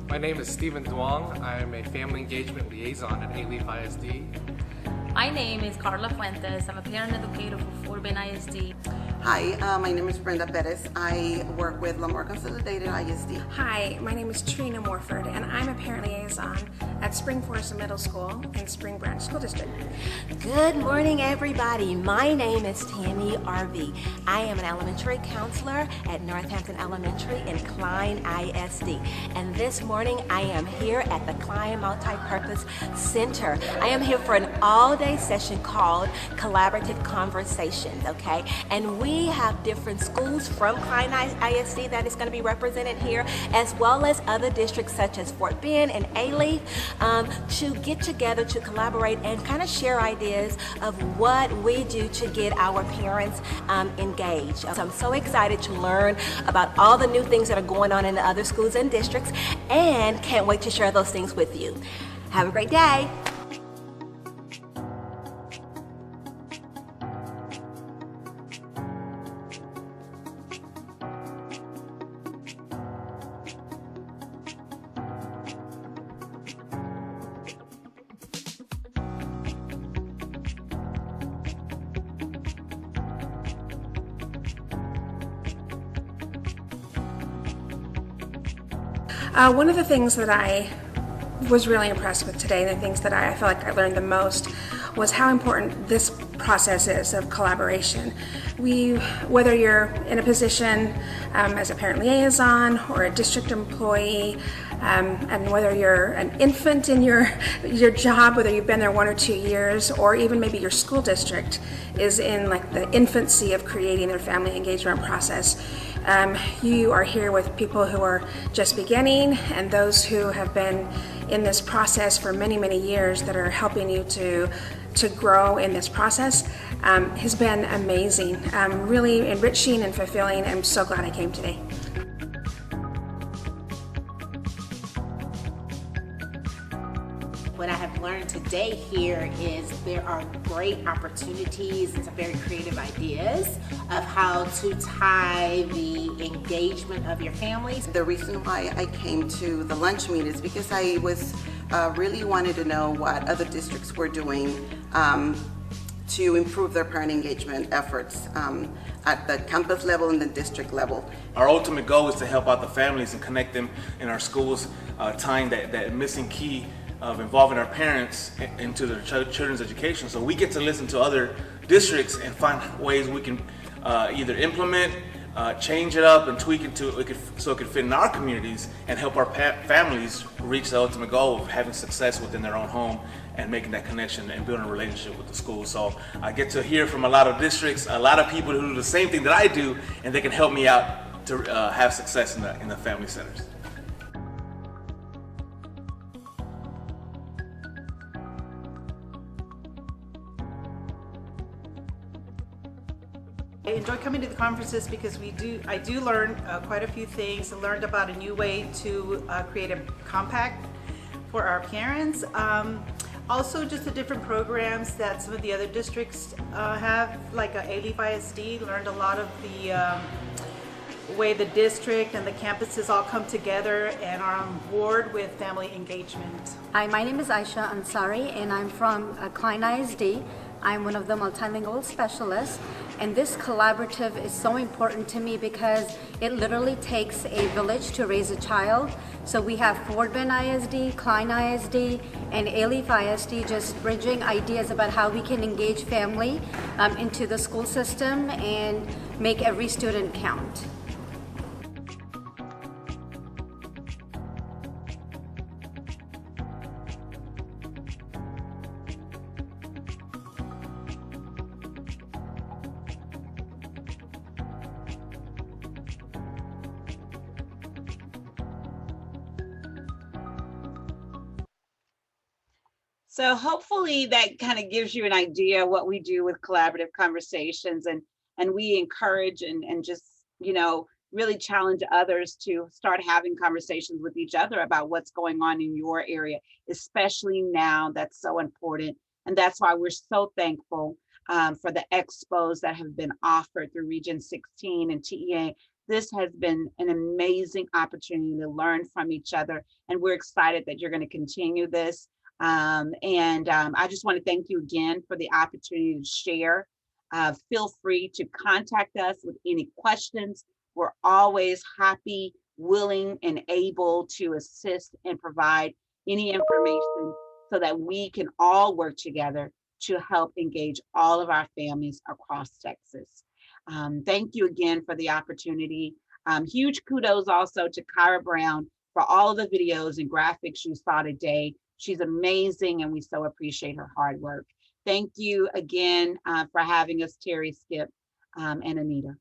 My name is Stephen Duong. I am a family engagement liaison at Alief ISD. My name is Carla Fuentes. I'm a parent educator for Fort Bend ISD. Hi, my name is Brenda Perez. I work with Lamar Consolidated ISD. Hi, my name is Trina Morford, and I'm a parent liaison at Spring Forest Middle School and Spring Branch School District. Good morning, everybody. My name is Tammy RV. I am an elementary counselor at Northampton Elementary in Klein ISD. And this morning, I am here at the Klein Multipurpose Center. I am here for an all-day session called Collaborative Conversations, okay? And we have different schools from Klein ISD that is going to be represented here, as well as other districts such as Fort Bend and Alief, to get together to collaborate and kind of share ideas of what we do to get our parents engaged. So I'm so excited to learn about all the new things that are going on in the other schools and districts, and can't wait to share those things with you. Have a great day. One of the things that I was really impressed with today, the things that I feel like I learned the most, was how important this process is of collaboration. Whether you're in a position as a parent liaison or a district employee, and whether you're an infant in your job, whether you've been there 1 or 2 years, or even maybe your school district is in like the infancy of creating their family engagement process, you are here with people who are just beginning and those who have been in this process for many, many years that are helping you to grow in this process. Has been amazing, really enriching and fulfilling. I'm so glad I came today. What I have learned today here is there are great opportunities and some very creative ideas of how to tie the engagement of your families. The reason why I came to the lunch meet is because I was really wanted to know what other districts were doing to improve their parent engagement efforts at the campus level and the district level. Our ultimate goal is to help out the families and connect them in our schools, tying that missing key of involving our parents into their children's education. So we get to listen to other districts and find ways we can either implement, change it up and tweak it so it could fit in our communities and help our families reach the ultimate goal of having success within their own home and making that connection and building a relationship with the school. So I get to hear from a lot of districts, a lot of people who do the same thing that I do, and they can help me out to have success in the family centers. I enjoy coming to the conferences because I do learn quite a few things. I learned about a new way to create a compact for our parents. Also just the different programs that some of the other districts have, like Alief ISD. Learned a lot of the way the district and the campuses all come together and are on board with family engagement. Hi, my name is Aisha Ansari and I'm from Klein ISD. I'm one of the multilingual specialists, and this collaborative is so important to me because it literally takes a village to raise a child. So we have Fort Bend ISD, Klein ISD, and Alief ISD just bridging ideas about how we can engage family into the school system and make every student count. So hopefully that kind of gives you an idea what we do with collaborative conversations, and we encourage and just, you know, really challenge others to start having conversations with each other about what's going on in your area, especially now. That's so important. And that's why we're so thankful for the expos that have been offered through Region 16 and TEA. This has been an amazing opportunity to learn from each other, and we're excited that you're going to continue this. I just want to thank you again for the opportunity to share. Feel free to contact us with any questions. We're always happy, willing, and able to assist and provide any information so that we can all work together to help engage all of our families across Texas. Thank you again for the opportunity. Huge kudos also to Kyra Brown for all the videos and graphics you saw today. She's amazing, and we so appreciate her hard work. Thank you again for having us, Terry, Skip, and Anita.